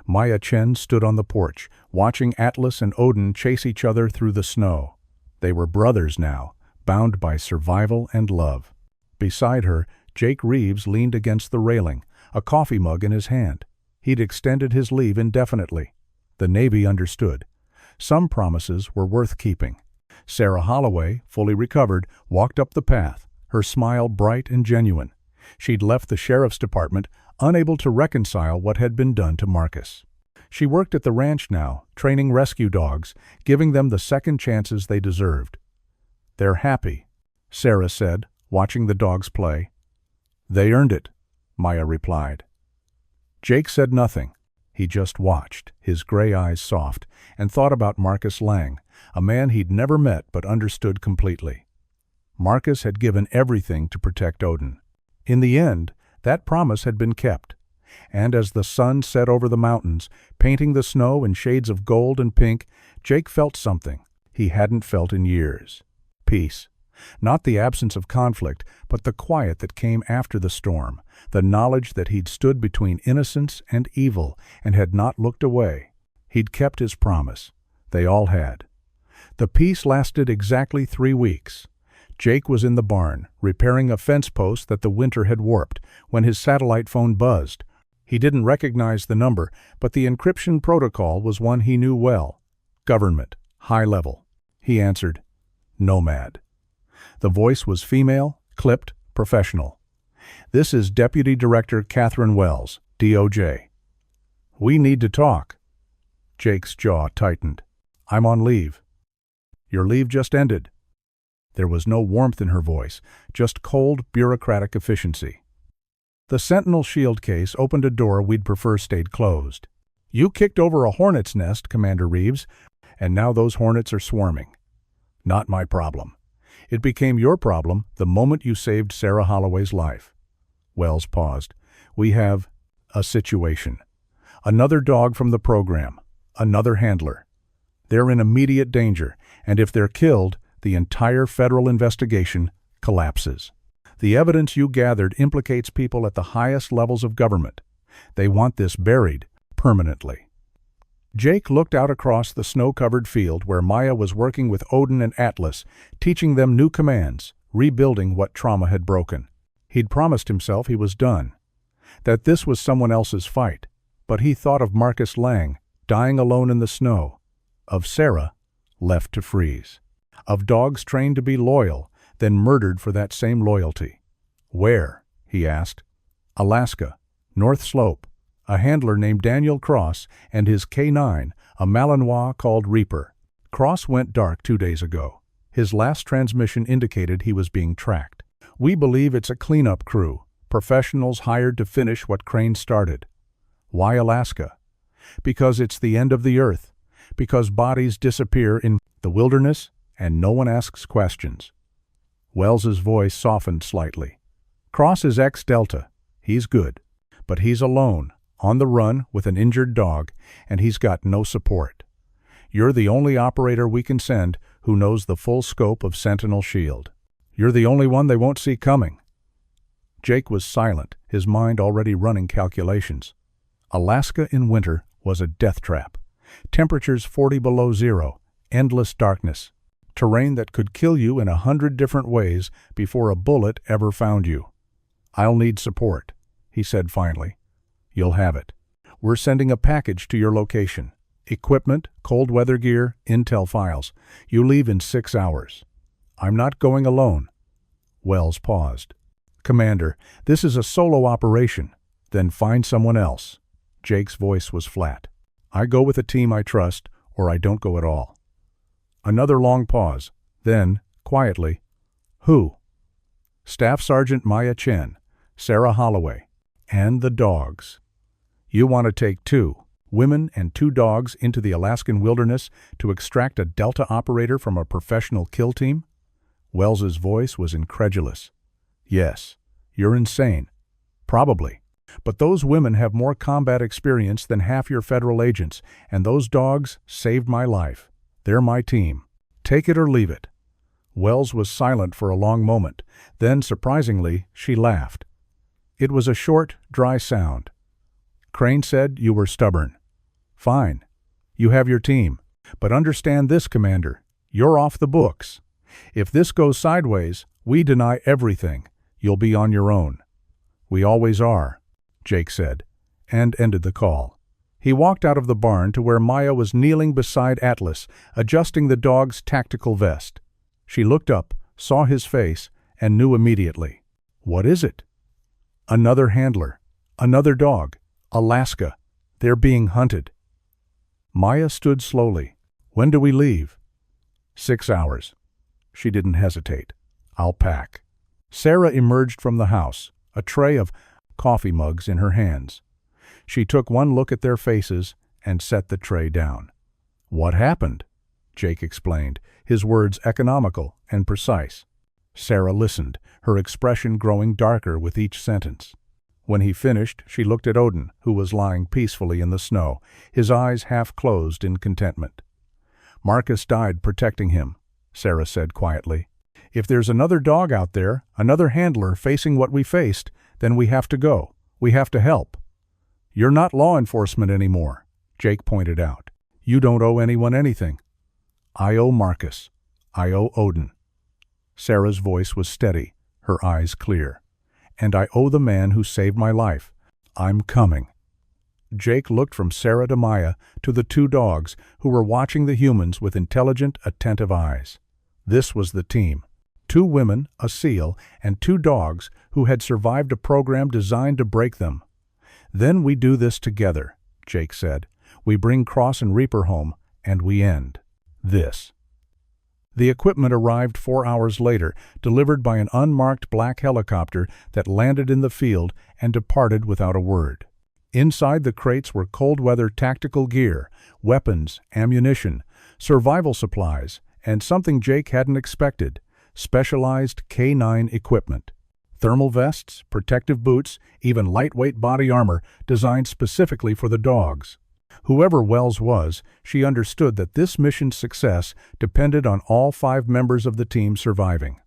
Maya Chen stood on the porch, watching Atlas and Odin chase each other through the snow. They were brothers now, bound by survival and love. Beside her, Jake Reeves leaned against the railing, a coffee mug in his hand. He'd extended his leave indefinitely. The Navy understood. Some promises were worth keeping. Sarah Holloway, fully recovered, walked up the path, her smile bright and genuine. She'd left the sheriff's department, unable to reconcile what had been done to Marcus. She worked at the ranch now, training rescue dogs, giving them the second chances they deserved. "They're happy," Sarah said, watching the dogs play. "They earned it," Maya replied. Jake said nothing. He just watched, his gray eyes soft, and thought about Marcus Lang, a man he'd never met but understood completely. Marcus had given everything to protect Odin. In the end, that promise had been kept. And as the sun set over the mountains, painting the snow in shades of gold and pink, Jake felt something he hadn't felt in years. Peace. Not the absence of conflict, but the quiet that came after the storm, the knowledge that he'd stood between innocence and evil and had not looked away. He'd kept his promise. They all had. The peace lasted exactly 3 weeks. Jake was in the barn, repairing a fence post that the winter had warped, when his satellite phone buzzed. He didn't recognize the number, but the encryption protocol was one he knew well. Government, high level. He answered, "Nomad." The voice was female, clipped, professional. "This is Deputy Director Catherine Wells, DOJ. We need to talk." Jake's jaw tightened. "I'm on leave." "Your leave just ended." There was no warmth in her voice, just cold, bureaucratic efficiency. "The Sentinel Shield case opened a door we'd prefer stayed closed. You kicked over a hornet's nest, Commander Reeves, and now those hornets are swarming. Not my problem. It became your problem the moment you saved Sarah Holloway's life." Wells paused. "We have a situation. Another dog from the program. Another handler. They're in immediate danger, and if they're killed, the entire federal investigation collapses. The evidence you gathered implicates people at the highest levels of government. They want this buried permanently." Jake looked out across the snow-covered field where Maya was working with Odin and Atlas, teaching them new commands, rebuilding what trauma had broken. He'd promised himself he was done, that this was someone else's fight, but he thought of Marcus Lang, dying alone in the snow, of Sarah, left to freeze, of dogs trained to be loyal, then murdered for that same loyalty. "Where?" he asked. "Alaska, North Slope. A handler named Daniel Cross and his K9, a Malinois called Reaper. Cross went dark 2 days ago. His last transmission indicated he was being tracked. We believe it's a cleanup crew, professionals hired to finish what Crane started." "Why Alaska?" "Because it's the end of the earth. Because bodies disappear in the wilderness and no one asks questions." Wells's voice softened slightly. "Cross is ex-Delta. He's good. But he's alone, on the run with an injured dog, and he's got no support. You're the only operator we can send who knows the full scope of Sentinel Shield. You're the only one they won't see coming." Jake was silent, his mind already running calculations. Alaska in winter was a death trap. Temperatures 40 below zero, endless darkness, terrain that could kill you in 100 different ways before a bullet ever found you. "I'll need support," he said finally. "You'll have it. We're sending a package to your location. Equipment, cold weather gear, intel files. You leave in 6 hours. I'm not going alone." Wells paused. "Commander, this is a solo operation. Then find someone else." Jake's voice was flat. I go with a team I trust, or I don't go at all. Another long pause. Then, quietly, "Who?" "Staff Sergeant Maya Chen, Sarah Holloway, and the dogs." "You want to take 2 women and 2 dogs into the Alaskan wilderness to extract a Delta operator from a professional kill team?" Wells's voice was incredulous. "Yes. You're insane." "Probably. But those women have more combat experience than half your federal agents, and those dogs saved my life. They're my team. Take it or leave it." Wells was silent for a long moment. Then, surprisingly, she laughed. It was a short, dry sound. "Crane said you were stubborn. Fine. You have your team. But understand this, Commander. You're off the books. If this goes sideways, we deny everything. You'll be on your own." "We always are," Jake said, and ended the call. He walked out of the barn to where Maya was kneeling beside Atlas, adjusting the dog's tactical vest. She looked up, saw his face, and knew immediately. "What is it?" "Another handler. Another dog. Alaska. They're being hunted." Maya stood slowly. "When do we leave?" 6 hours. She didn't hesitate. "I'll pack." Sarah emerged from the house, a tray of coffee mugs in her hands. She took one look at their faces and set the tray down. "What happened?" Jake explained, his words economical and precise. Sarah listened, her expression growing darker with each sentence. When he finished, she looked at Odin, who was lying peacefully in the snow, his eyes half closed in contentment. "Marcus died protecting him," Sarah said quietly. "If there's another dog out there, another handler facing what we faced, then we have to go. We have to help." "You're not law enforcement anymore," Jake pointed out. "You don't owe anyone anything." "I owe Marcus. I owe Odin." Sarah's voice was steady, her eyes clear. "And I owe the man who saved my life. I'm coming." Jake looked from Sarah to Maya to the 2 dogs who were watching the humans with intelligent, attentive eyes. This was the team. 2 women, a SEAL, and 2 dogs who had survived a program designed to break them. "Then we do this together," Jake said. "We bring Cross and Reaper home, and we end this." The equipment arrived 4 hours later, delivered by an unmarked black helicopter that landed in the field and departed without a word. Inside the crates were cold-weather tactical gear, weapons, ammunition, survival supplies, and something Jake hadn't expected, specialized K9 equipment. Thermal vests, protective boots, even lightweight body armor designed specifically for the dogs. Whoever Wells was, she understood that this mission's success depended on all 5 members of the team surviving.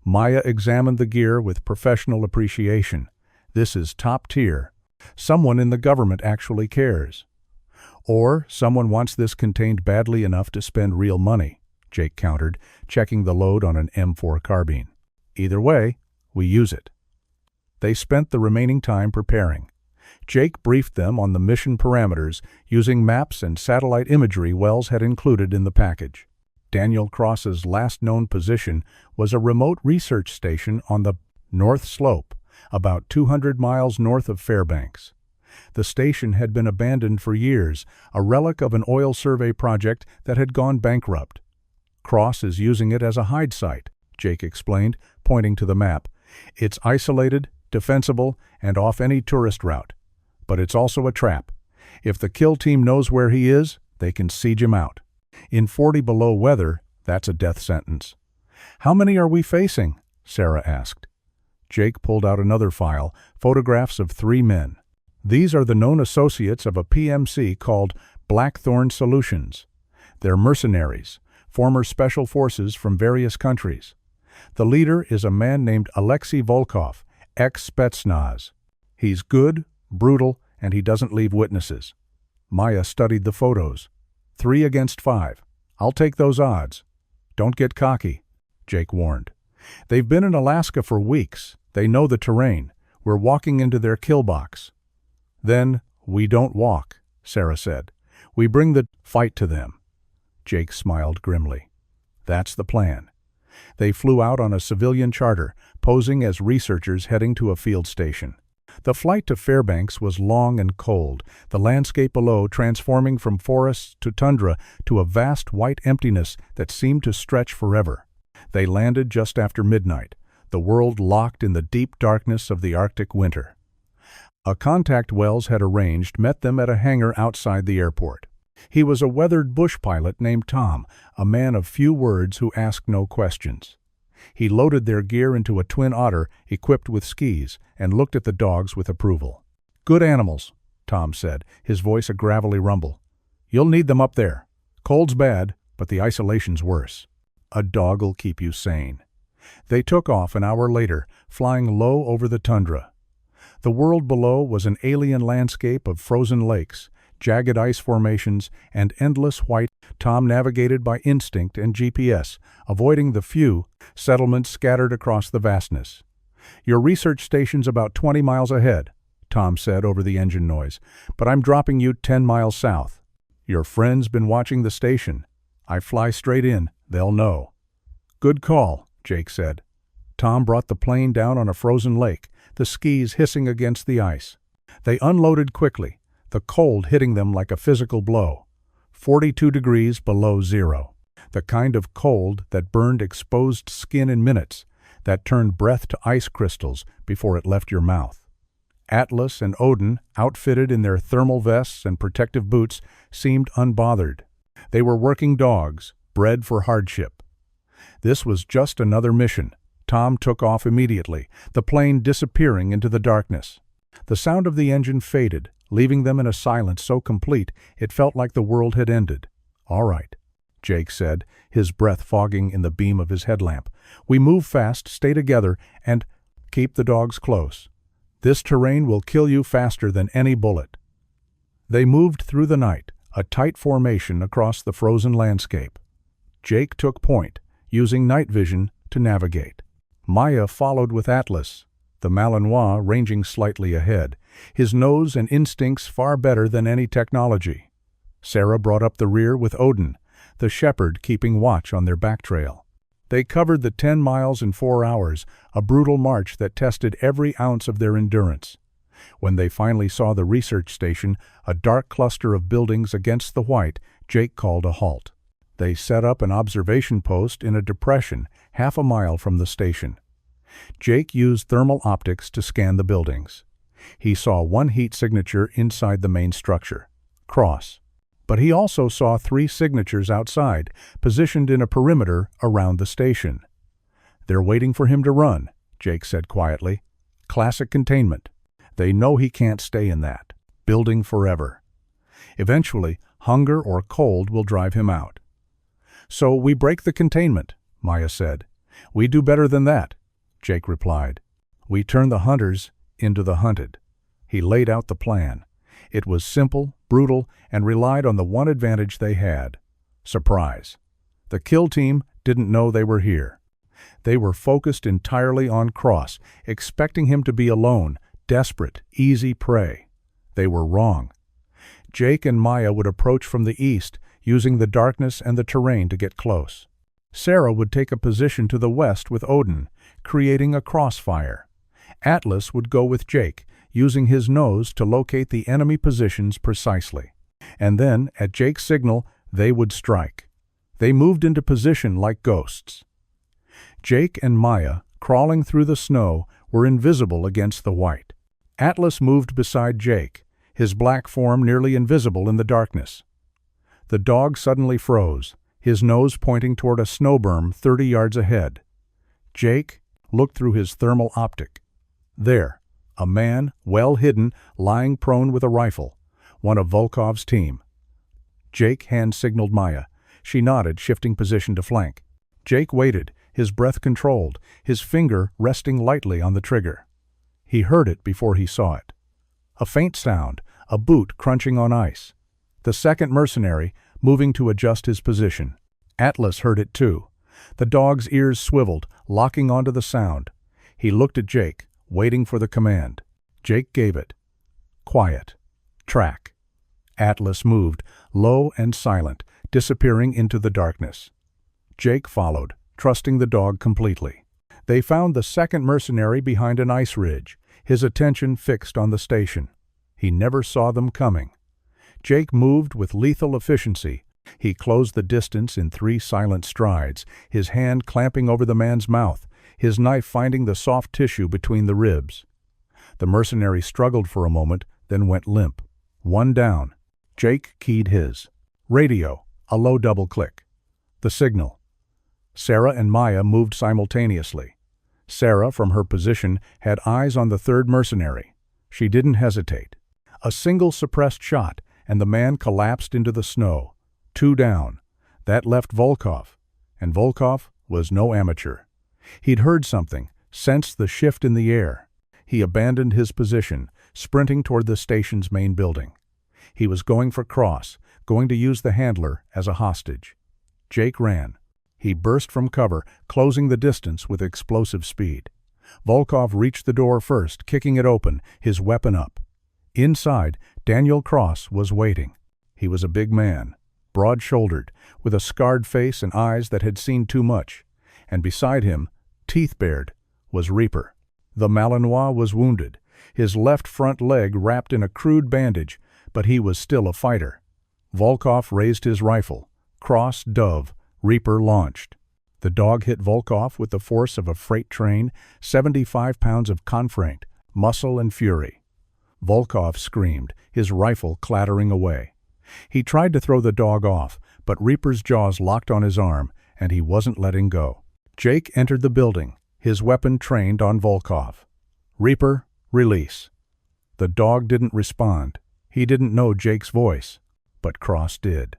Maya examined the gear with professional appreciation. "This is top tier. Someone in the government actually cares. Or someone wants this contained badly enough to spend real money," Jake countered, checking the load on an M4 carbine. "Either way, we use it." They spent the remaining time preparing. Jake briefed them on the mission parameters using maps and satellite imagery Wells had included in the package. Daniel Cross's last known position was a remote research station on the North Slope, about 200 miles north of Fairbanks. The station had been abandoned for years, a relic of an oil survey project that had gone bankrupt. "Cross is using it as a hide site," Jake explained, pointing to the map. "It's isolated, defensible, and off any tourist route. But it's also a trap. If the kill team knows where he is, they can siege him out. In 40 below weather, that's a death sentence." "How many are we facing?" Sarah asked. Jake pulled out another file, photographs of 3 men. "These are the known associates of a PMC called Blackthorn Solutions. They're mercenaries, former special forces from various countries. The leader is a man named Alexei Volkov, ex-Spetsnaz. He's good, brutal, and he doesn't leave witnesses." Maya studied the photos. 3 against 5. "I'll take those odds." "Don't get cocky," Jake warned. "They've been in Alaska for weeks. They know the terrain. We're walking into their kill box." "Then we don't walk," Sarah said. "We bring the fight to them." Jake smiled grimly. "That's the plan." They flew out on a civilian charter, posing as researchers heading to a field station. The flight to Fairbanks was long and cold, the landscape below transforming from forests to tundra to a vast white emptiness that seemed to stretch forever. They landed just after midnight, the world locked in the deep darkness of the Arctic winter. A contact Wells had arranged met them at a hangar outside the airport. He was a weathered bush pilot named Tom, a man of few words who asked no questions. He loaded their gear into a twin otter equipped with skis and looked at the dogs with approval. "Good animals," Tom said, his voice a gravelly rumble. "You'll need them up there. Cold's bad, but the isolation's worse. A dog'll keep you sane." They took off an hour later, flying low over the tundra. The world below was an alien landscape of frozen lakes, jagged ice formations, and endless white. Tom navigated by instinct and GPS, avoiding the few settlements scattered across the vastness. "Your research station's about 20 miles ahead," Tom said over the engine noise, "but I'm dropping you 10 miles south. Your friend's been watching the station. I fly straight in, they'll know." "Good call," Jake said. Tom brought the plane down on a frozen lake, the skis hissing against the ice. They unloaded quickly, the cold hitting them like a physical blow. 42 degrees below zero. The kind of cold that burned exposed skin in minutes, that turned breath to ice crystals before it left your mouth. Atlas and Odin, outfitted in their thermal vests and protective boots, seemed unbothered. They were working dogs, bred for hardship. This was just another mission. Tom took off immediately, the plane disappearing into the darkness. The sound of the engine faded, leaving them in a silence so complete it felt like the world had ended. "All right," Jake said, his breath fogging in the beam of his headlamp. "We move fast, stay together, and keep the dogs close. This terrain will kill you faster than any bullet." They moved through the night, a tight formation across the frozen landscape. Jake took point, using night vision to navigate. Maya followed with Atlas, the Malinois ranging slightly ahead, his nose and instincts far better than any technology. Sarah brought up the rear with Odin, the shepherd keeping watch on their back trail. They covered the 10 miles in 4 hours, a brutal march that tested every ounce of their endurance. When they finally saw the research station, a dark cluster of buildings against the white, Jake called a halt. They set up an observation post in a depression 1/2 mile from the station. Jake used thermal optics to scan the buildings. He saw one heat signature inside the main structure, Cross. But he also saw 3 signatures outside, positioned in a perimeter around the station. "They're waiting for him to run," Jake said quietly. "Classic containment. They know he can't stay in that building forever. Eventually, hunger or cold will drive him out." "So we break the containment," Maya said. "We do better than that," Jake replied. "We turn the hunters into the hunted." He laid out the plan. It was simple, brutal, and relied on the one advantage they had: surprise. The kill team didn't know they were here. They were focused entirely on Cross, expecting him to be alone, desperate, easy prey. They were wrong. Jake and Maya would approach from the east, using the darkness and the terrain to get close. Sarah would take a position to the west with Odin, creating a crossfire. Atlas would go with Jake, using his nose to locate the enemy positions precisely. And then, at Jake's signal, they would strike. They moved into position like ghosts. Jake and Maya, crawling through the snow, were invisible against the white. Atlas moved beside Jake, his black form nearly invisible in the darkness. The dog suddenly froze, his nose pointing toward a snow berm 30 yards ahead. Jake looked through his thermal optic. There, a man, well hidden, lying prone with a rifle, one of Volkov's team. Jake hand-signaled Maya. She nodded, shifting position to flank. Jake waited, his breath controlled, his finger resting lightly on the trigger. He heard it before he saw it. A faint sound, a boot crunching on ice. The second mercenary, moving to adjust his position. Atlas heard it too. The dog's ears swiveled, locking onto the sound. He looked at Jake, waiting for the command. Jake gave it. Quiet. Track. Atlas moved, low and silent, disappearing into the darkness. Jake followed, trusting the dog completely. They found the second mercenary behind an ice ridge, his attention fixed on the station. He never saw them coming. Jake moved with lethal efficiency. He closed the distance in 3 silent strides, his hand clamping over the man's mouth, his knife finding the soft tissue between the ribs. The mercenary struggled for a moment, then went limp. 1 down. Jake keyed his. Radio. A low double click. The signal. Sarah and Maya moved simultaneously. Sarah, from her position, had eyes on the third mercenary. She didn't hesitate. A single suppressed shot, and the man collapsed into the snow. 2 down. That left Volkov. And Volkov was no amateur. He'd heard something, sensed the shift in the air. He abandoned his position, sprinting toward the station's main building. He was going for Cross, going to use the handler as a hostage. Jake ran. He burst from cover, closing the distance with explosive speed. Volkov reached the door first, kicking it open, his weapon up. Inside, Daniel Cross was waiting. He was a big man, broad-shouldered, with a scarred face and eyes that had seen too much. And beside him, teeth-bared, was Reaper. The Malinois was wounded, his left front leg wrapped in a crude bandage, but he was still a fighter. Volkov raised his rifle. Cross dove. Reaper launched. The dog hit Volkov with the force of a freight train, 75 pounds of confront, muscle and fury. Volkov screamed, his rifle clattering away. He tried to throw the dog off, but Reaper's jaws locked on his arm, and he wasn't letting go. Jake entered the building, his weapon trained on Volkov. Reaper, release. The dog didn't respond. He didn't know Jake's voice, but Cross did.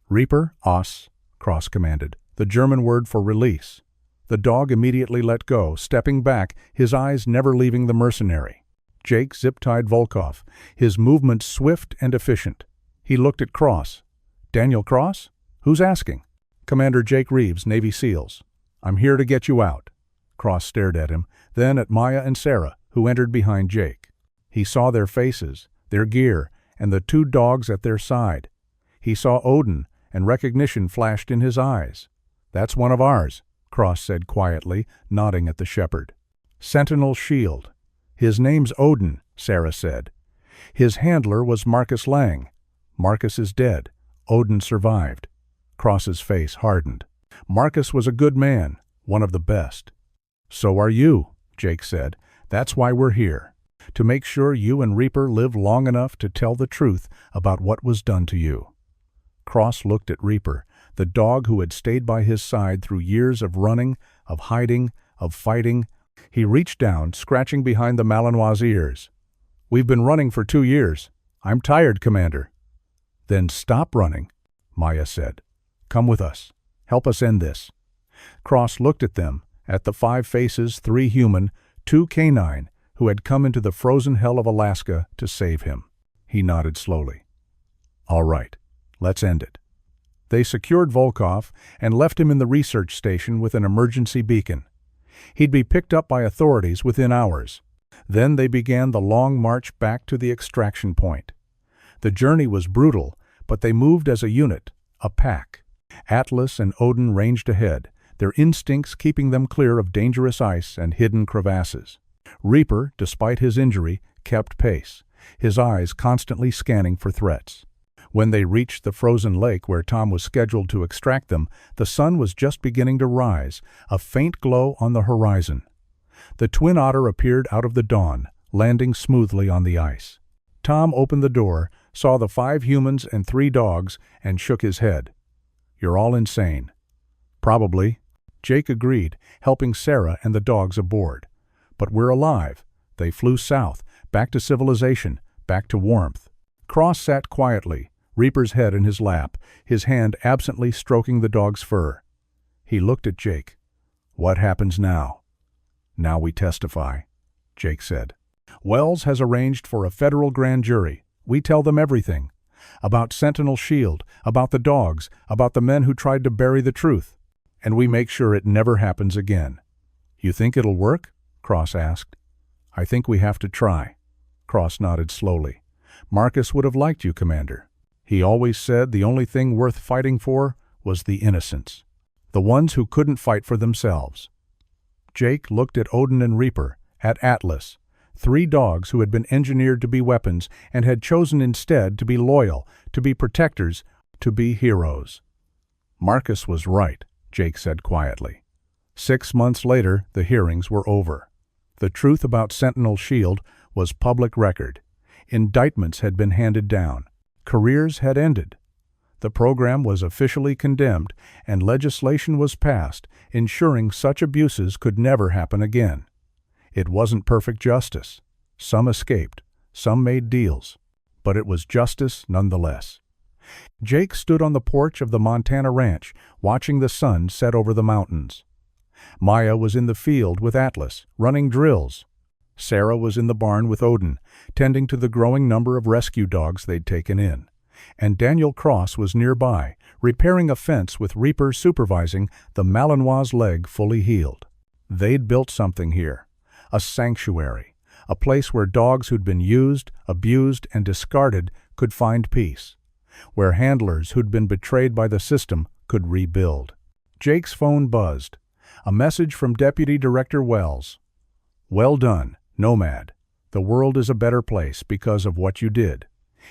Reaper, aus, Cross commanded, the German word for release. The dog immediately let go, stepping back, his eyes never leaving the mercenary. Jake zip-tied Volkov, his movements swift and efficient. He looked at Cross. Daniel Cross? Who's asking? Commander Jake Reeves, Navy SEALs. I'm here to get you out. Cross stared at him, then at Maya and Sarah, who entered behind Jake. He saw their faces, their gear, and the 2 dogs at their side. He saw Odin, and recognition flashed in his eyes. That's one of ours, Cross said quietly, nodding at the shepherd. Sentinel Shield. His name's Odin, Sarah said. His handler was Marcus Lang. Marcus is dead. Odin survived. Cross's face hardened. Marcus was a good man, one of the best. So are you, Jake said. That's why we're here. To make sure you and Reaper live long enough to tell the truth about what was done to you. Cross looked at Reaper, the dog who had stayed by his side through years of running, of hiding, of fighting. He reached down, scratching behind the Malinois' ears. We've been running for 2 years. I'm tired, Commander. Then stop running, Maya said. Come with us. Help us end this. Cross looked at them, at the 5 faces, 3 human, 2 canine, who had come into the frozen hell of Alaska to save him. He nodded slowly. All right, let's end it. They secured Volkov and left him in the research station with an emergency beacon. He'd be picked up by authorities within hours. Then they began the long march back to the extraction point. The journey was brutal, but they moved as a unit, a pack. Atlas and Odin ranged ahead, their instincts keeping them clear of dangerous ice and hidden crevasses. Reaper, despite his injury, kept pace, his eyes constantly scanning for threats. When they reached the frozen lake where Tom was scheduled to extract them, the sun was just beginning to rise, a faint glow on the horizon. The twin otter appeared out of the dawn, landing smoothly on the ice. Tom opened the door, saw the 5 humans and 3 dogs, and shook his head. You're all insane. Probably. Jake agreed, helping Sarah and the dogs aboard. But we're alive. They flew south, back to civilization, back to warmth. Cross sat quietly, Reaper's head in his lap, his hand absently stroking the dog's fur. He looked at Jake. What happens now? Now we testify, Jake said. Wells has arranged for a federal grand jury. We tell them everything. About Sentinel Shield, about the dogs, about the men who tried to bury the truth. And we make sure it never happens again. You think it'll work? Cross asked. I think we have to try. Cross nodded slowly. Marcus would have liked you, Commander. He always said the only thing worth fighting for was the innocents. The ones who couldn't fight for themselves. Jake looked at Odin and Reaper, at Atlas, 3 dogs who had been engineered to be weapons and had chosen instead to be loyal, to be protectors, to be heroes. Marcus was right, Jake said quietly. 6 months later, the hearings were over. The truth about Sentinel Shield was public record. Indictments had been handed down. Careers had ended. The program was officially condemned, and legislation was passed, ensuring such abuses could never happen again. It wasn't perfect justice. Some escaped, some made deals, but it was justice nonetheless. Jake stood on the porch of the Montana ranch, watching the sun set over the mountains. Maya was in the field with Atlas, running drills. Sarah was in the barn with Odin, tending to the growing number of rescue dogs they'd taken in. And Daniel Cross was nearby, repairing a fence with Reaper supervising, the Malinois' leg fully healed. They'd built something here, a sanctuary, a place where dogs who'd been used, abused, and discarded could find peace, where handlers who'd been betrayed by the system could rebuild. Jake's phone buzzed. A message from Deputy Director Wells. "Well done, Nomad. The world is a better place because of what you did.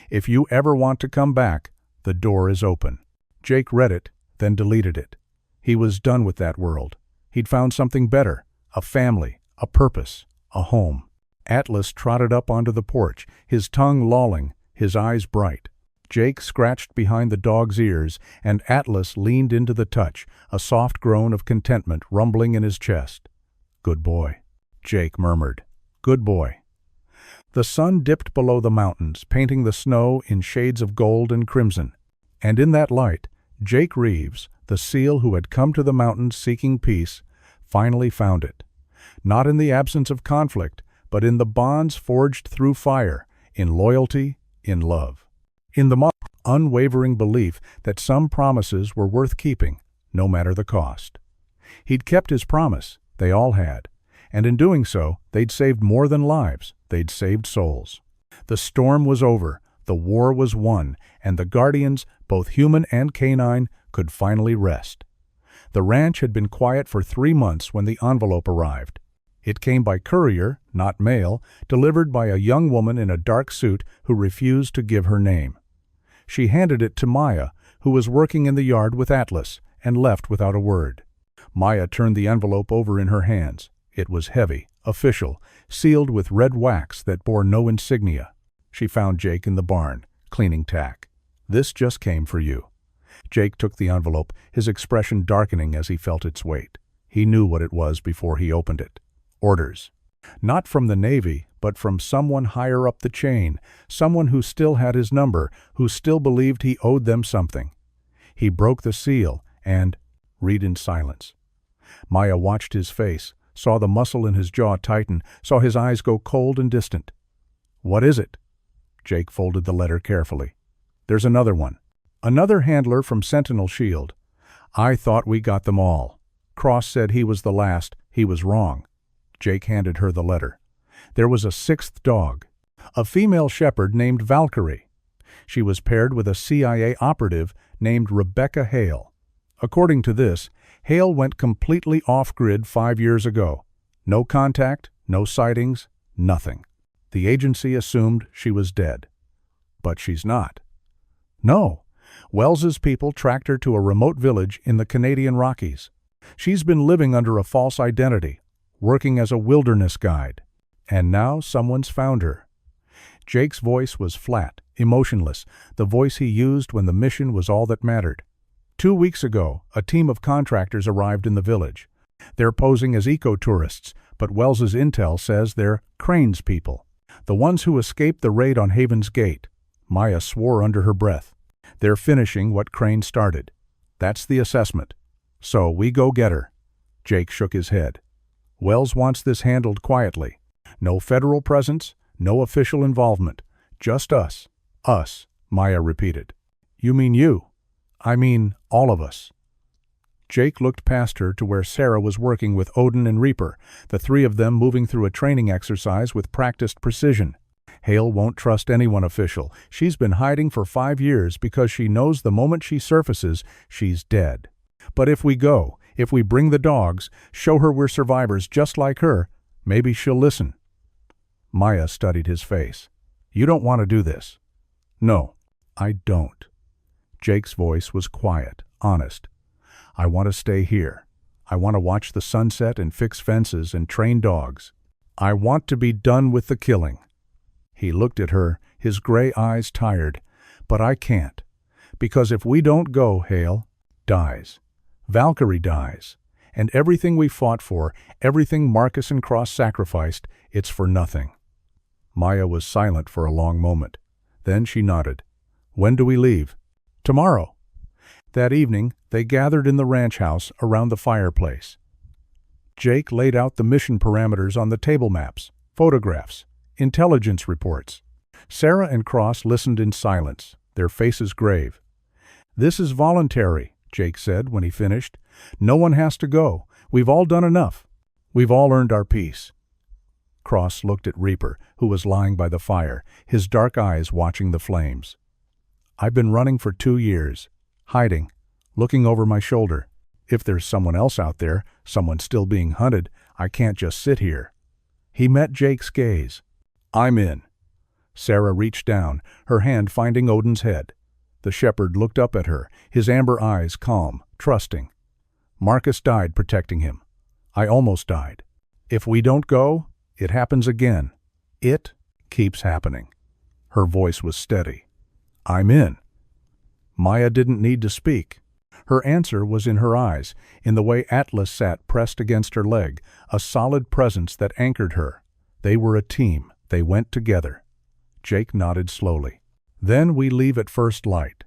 If you ever want to come back, the door is open." Jake read it, then deleted it. He was done with that world. He'd found something better, a family, a purpose, a home. Atlas trotted up onto the porch, his tongue lolling, his eyes bright. Jake scratched behind the dog's ears, and Atlas leaned into the touch, a soft groan of contentment rumbling in his chest. "Good boy," Jake murmured. "Good boy." The sun dipped below the mountains, painting the snow in shades of gold and crimson. And in that light, Jake Reeves, the SEAL who had come to the mountains seeking peace, finally found it. Not in the absence of conflict, but in the bonds forged through fire, in loyalty, in love. In the unwavering belief that some promises were worth keeping, no matter the cost. He'd kept his promise, they all had, and in doing so, they'd saved more than lives, they'd saved souls. The storm was over, the war was won, and the Guardians, both human and canine, could finally rest. The ranch had been quiet for 3 months when the envelope arrived. It came by courier, not mail, delivered by a young woman in a dark suit who refused to give her name. She handed it to Maya, who was working in the yard with Atlas, and left without a word. Maya turned the envelope over in her hands. It was heavy, official, sealed with red wax that bore no insignia. She found Jake in the barn, cleaning tack. "This just came for you." Jake took the envelope, his expression darkening as he felt its weight. He knew what it was before he opened it. Orders. Not from the Navy, but from someone higher up the chain, someone who still had his number, who still believed he owed them something. He broke the seal and read in silence. Maya watched his face, saw the muscle in his jaw tighten, saw his eyes go cold and distant. "What is it?" Jake folded the letter carefully. "There's another one. Another handler from Sentinel Shield. I thought we got them all. Cross said he was the last. He was wrong." Jake handed her the letter. There was a 6th dog, a female shepherd named Valkyrie. She was paired with a CIA operative named Rebecca Hale. According to this, Hale went completely off-grid 5 years ago. No contact, no sightings, nothing. The agency assumed she was dead. But she's not. No. Wells's people tracked her to a remote village in the Canadian Rockies. She's been living under a false identity, working as a wilderness guide. And now someone's found her. Jake's voice was flat, emotionless, the voice he used when the mission was all that mattered. 2 weeks ago, a team of contractors arrived in the village. They're posing as eco-tourists, but Wells's intel says they're Crane's people. The ones who escaped the raid on Haven's Gate. Maya swore under her breath. They're finishing what Crane started. That's the assessment. So we go get her. Jake shook his head. Wells wants this handled quietly. No federal presence, no official involvement. Just us. Us, Maya repeated. You mean you? I mean all of us. Jake looked past her to where Sarah was working with Odin and Reaper, the 3 of them moving through a training exercise with practiced precision. Hale won't trust anyone official. She's been hiding for 5 years because she knows the moment she surfaces, she's dead. But if we go, If we bring the dogs, show her we're survivors just like her, maybe she'll listen." Maya studied his face. "You don't want to do this." "No, I don't." Jake's voice was quiet, honest. "I want to stay here. I want to watch the sunset and fix fences and train dogs. I want to be done with the killing." He looked at her, his gray eyes tired. "But I can't. Because if we don't go, Hale dies. Valkyrie dies. And everything we fought for, everything Marcus and Cross sacrificed, it's for nothing." Maya was silent for a long moment. Then she nodded. "When do we leave?" "Tomorrow." That evening, they gathered in the ranch house around the fireplace. Jake laid out the mission parameters on the table maps, photographs, intelligence reports. Sarah and Cross listened in silence, their faces grave. "This is voluntary," Jake said when he finished. "No one has to go. We've all done enough. We've all earned our peace." Cross looked at Reaper, who was lying by the fire, his dark eyes watching the flames. "I've been running for 2 years, hiding, looking over my shoulder. If there's someone else out there, someone still being hunted, I can't just sit here." He met Jake's gaze. "I'm in." Sarah reached down, her hand finding Odin's head. The shepherd looked up at her, his amber eyes calm, trusting. "Marcus died protecting him. I almost died. If we don't go, it happens again. It keeps happening." Her voice was steady. "I'm in." Maya didn't need to speak. Her answer was in her eyes, in the way Atlas sat pressed against her leg, a solid presence that anchored her. They were a team. They went together. Jake nodded slowly. "Then we leave at first light."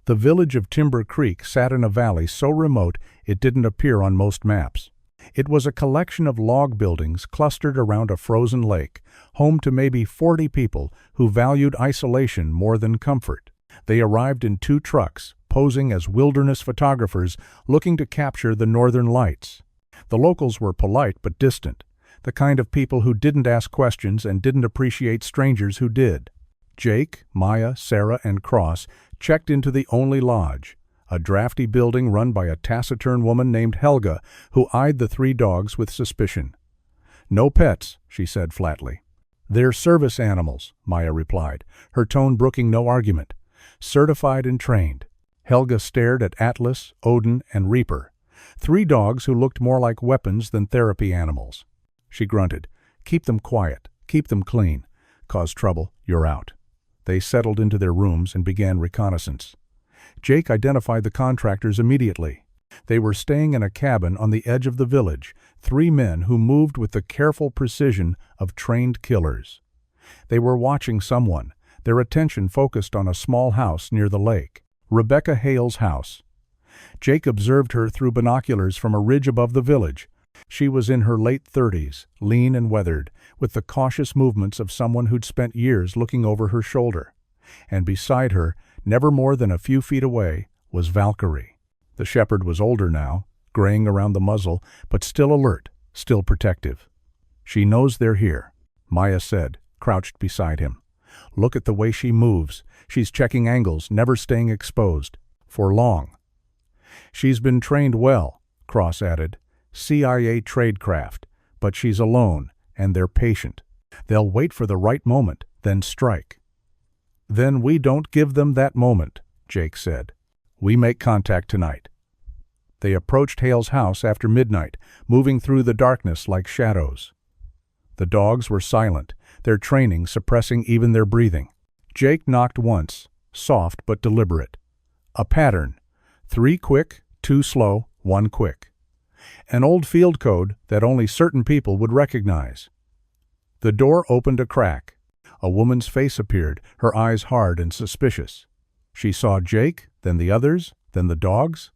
The village of Timber Creek sat in a valley so remote it didn't appear on most maps. It was a collection of log buildings clustered around a frozen lake, home to maybe 40 people who valued isolation more than comfort. They arrived in 2 trucks, posing as wilderness photographers looking to capture the northern lights. The locals were polite but distant, the kind of people who didn't ask questions and didn't appreciate strangers who did. Jake, Maya, Sarah, and Cross checked into the only lodge, a drafty building run by a taciturn woman named Helga, who eyed the 3 dogs with suspicion. "No pets," she said flatly. "They're service animals," Maya replied, her tone brooking no argument. "Certified and trained." Helga stared at Atlas, Odin, and Reaper, 3 dogs who looked more like weapons than therapy animals. She grunted, "Keep them quiet, keep them clean. Cause trouble, you're out." They settled into their rooms and began reconnaissance. Jake identified the contractors immediately. They were staying in a cabin on the edge of the village, 3 men who moved with the careful precision of trained killers. They were watching someone, their attention focused on a small house near the lake, Rebecca Hale's house. Jake observed her through binoculars from a ridge above the village. She was in her late 30s, lean and weathered, with the cautious movements of someone who'd spent years looking over her shoulder. And beside her, never more than a few feet away, was Valkyrie. The shepherd was older now, graying around the muzzle, but still alert, still protective. "She knows they're here," Maya said, crouched beside him. "Look at the way she moves. She's checking angles, never staying exposed. For long." "She's been trained well," Cross added. "CIA tradecraft, but she's alone, and they're patient. They'll wait for the right moment, then strike." "Then we don't give them that moment," Jake said. "We make contact tonight." They approached Hale's house after midnight, moving through the darkness like shadows. The dogs were silent, their training suppressing even their breathing. Jake knocked once, soft but deliberate. A pattern: 3 quick, 2 slow, 1 quick. An old field code that only certain people would recognize. The door opened a crack. A woman's face appeared, her eyes hard and suspicious. She saw Jake, then the others, then the dogs.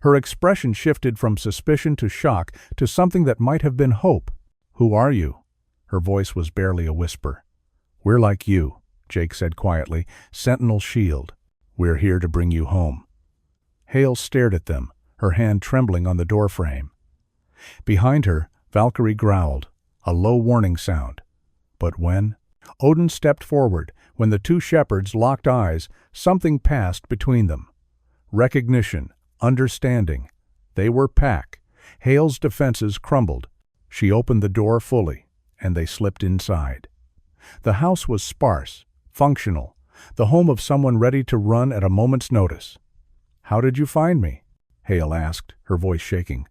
Her expression shifted from suspicion to shock to something that might have been hope. "Who are you?" Her voice was barely a whisper. "We're like you," Jake said quietly, "Sentinel Shield. We're here to bring you home." Hale stared at them, her hand trembling on the doorframe. Behind her, Valkyrie growled, a low warning sound. But when Odin stepped forward, when the 2 shepherds locked eyes, something passed between them. Recognition, understanding, They were packed. Hale's defenses crumbled. She opened the door fully, and they slipped inside. The house was sparse, functional, the home of someone ready to run at a moment's notice. "How did you find me?" Hale asked, her voice shaking.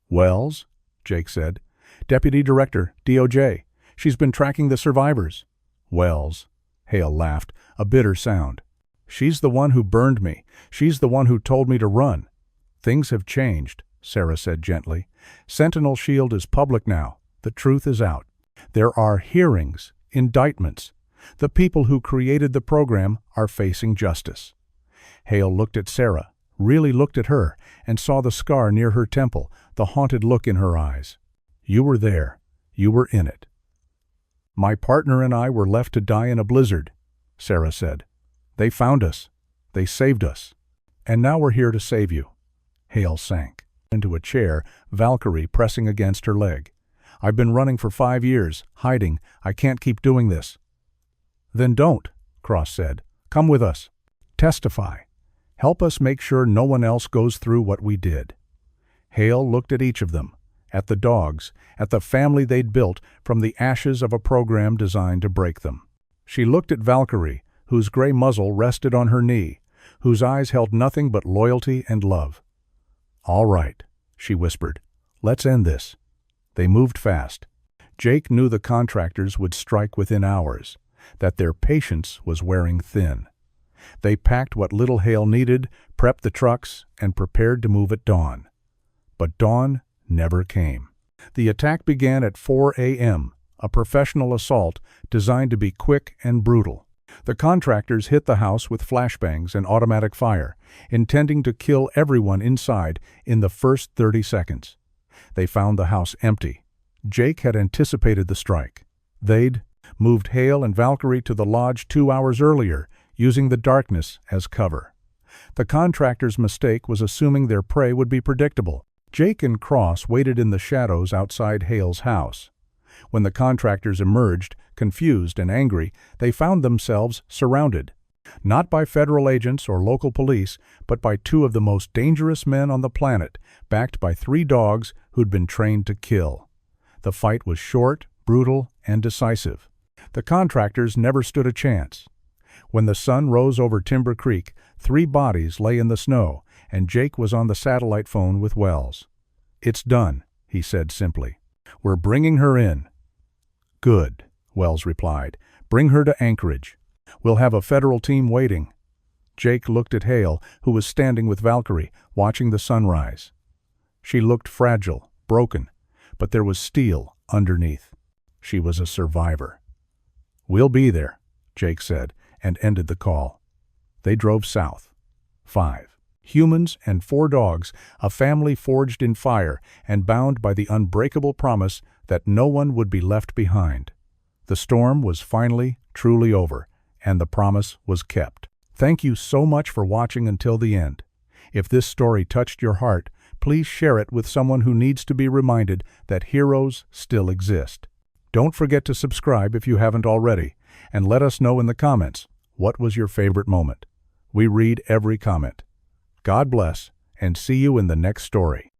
"Wells," Jake said. "Deputy Director, DOJ. She's been tracking the survivors." "Wells," Hale laughed, a bitter sound. "She's the one who burned me. She's the one who told me to run." "Things have changed," Sarah said gently. "Sentinel Shield is public now. The truth is out. There are hearings, indictments. The people who created the program are facing justice." Hale looked at Sarah, really looked at her, and saw the scar near her temple, the haunted look in her eyes. "You were there. You were in it." "My partner and I were left to die in a blizzard," Sarah said. "They found us. They saved us. And now we're here to save you." Hale sank into a chair, Valkyrie pressing against her leg. "I've been running for 5 years, hiding. I can't keep doing this." "Then don't," Cross said. "Come with us. Testify. Help us make sure no one else goes through what we did." Hale looked at each of them, at the dogs, at the family they'd built from the ashes of a program designed to break them. She looked at Valkyrie, whose gray muzzle rested on her knee, whose eyes held nothing but loyalty and love. "All right," she whispered. "Let's end this." They moved fast. Jake knew the contractors would strike within hours, that their patience was wearing thin. They packed what little Hale needed, prepped the trucks, and prepared to move at dawn. But dawn never came. The attack began at 4 a.m., a professional assault designed to be quick and brutal. The contractors hit the house with flashbangs and automatic fire, intending to kill everyone inside in the first 30 seconds. They found the house empty. Jake had anticipated the strike. They'd moved Hale and Valkyrie to the lodge 2 hours earlier, using the darkness as cover. The contractors' mistake was assuming their prey would be predictable. Jake and Cross waited in the shadows outside Hale's house. When the contractors emerged, confused and angry, they found themselves surrounded. Not by federal agents or local police, but by 2 of the most dangerous men on the planet, backed by 3 dogs who'd been trained to kill. The fight was short, brutal, and decisive. The contractors never stood a chance. When the sun rose over Timber Creek, 3 bodies lay in the snow, and Jake was on the satellite phone with Wells. "It's done," he said simply. "We're bringing her in." "Good," Wells replied. "Bring her to Anchorage. We'll have a federal team waiting." Jake looked at Hale, who was standing with Valkyrie, watching the sunrise. She looked fragile, broken, but there was steel underneath. She was a survivor. "We'll be there," Jake said, and ended the call. They drove south. 5 humans and 4 dogs, a family forged in fire and bound by the unbreakable promise that no one would be left behind. The storm was finally, truly over, and the promise was kept. Thank you so much for watching until the end. If this story touched your heart, please share it with someone who needs to be reminded that heroes still exist. Don't forget to subscribe if you haven't already, and let us know in the comments, what was your favorite moment? We read every comment. God bless, and see you in the next story.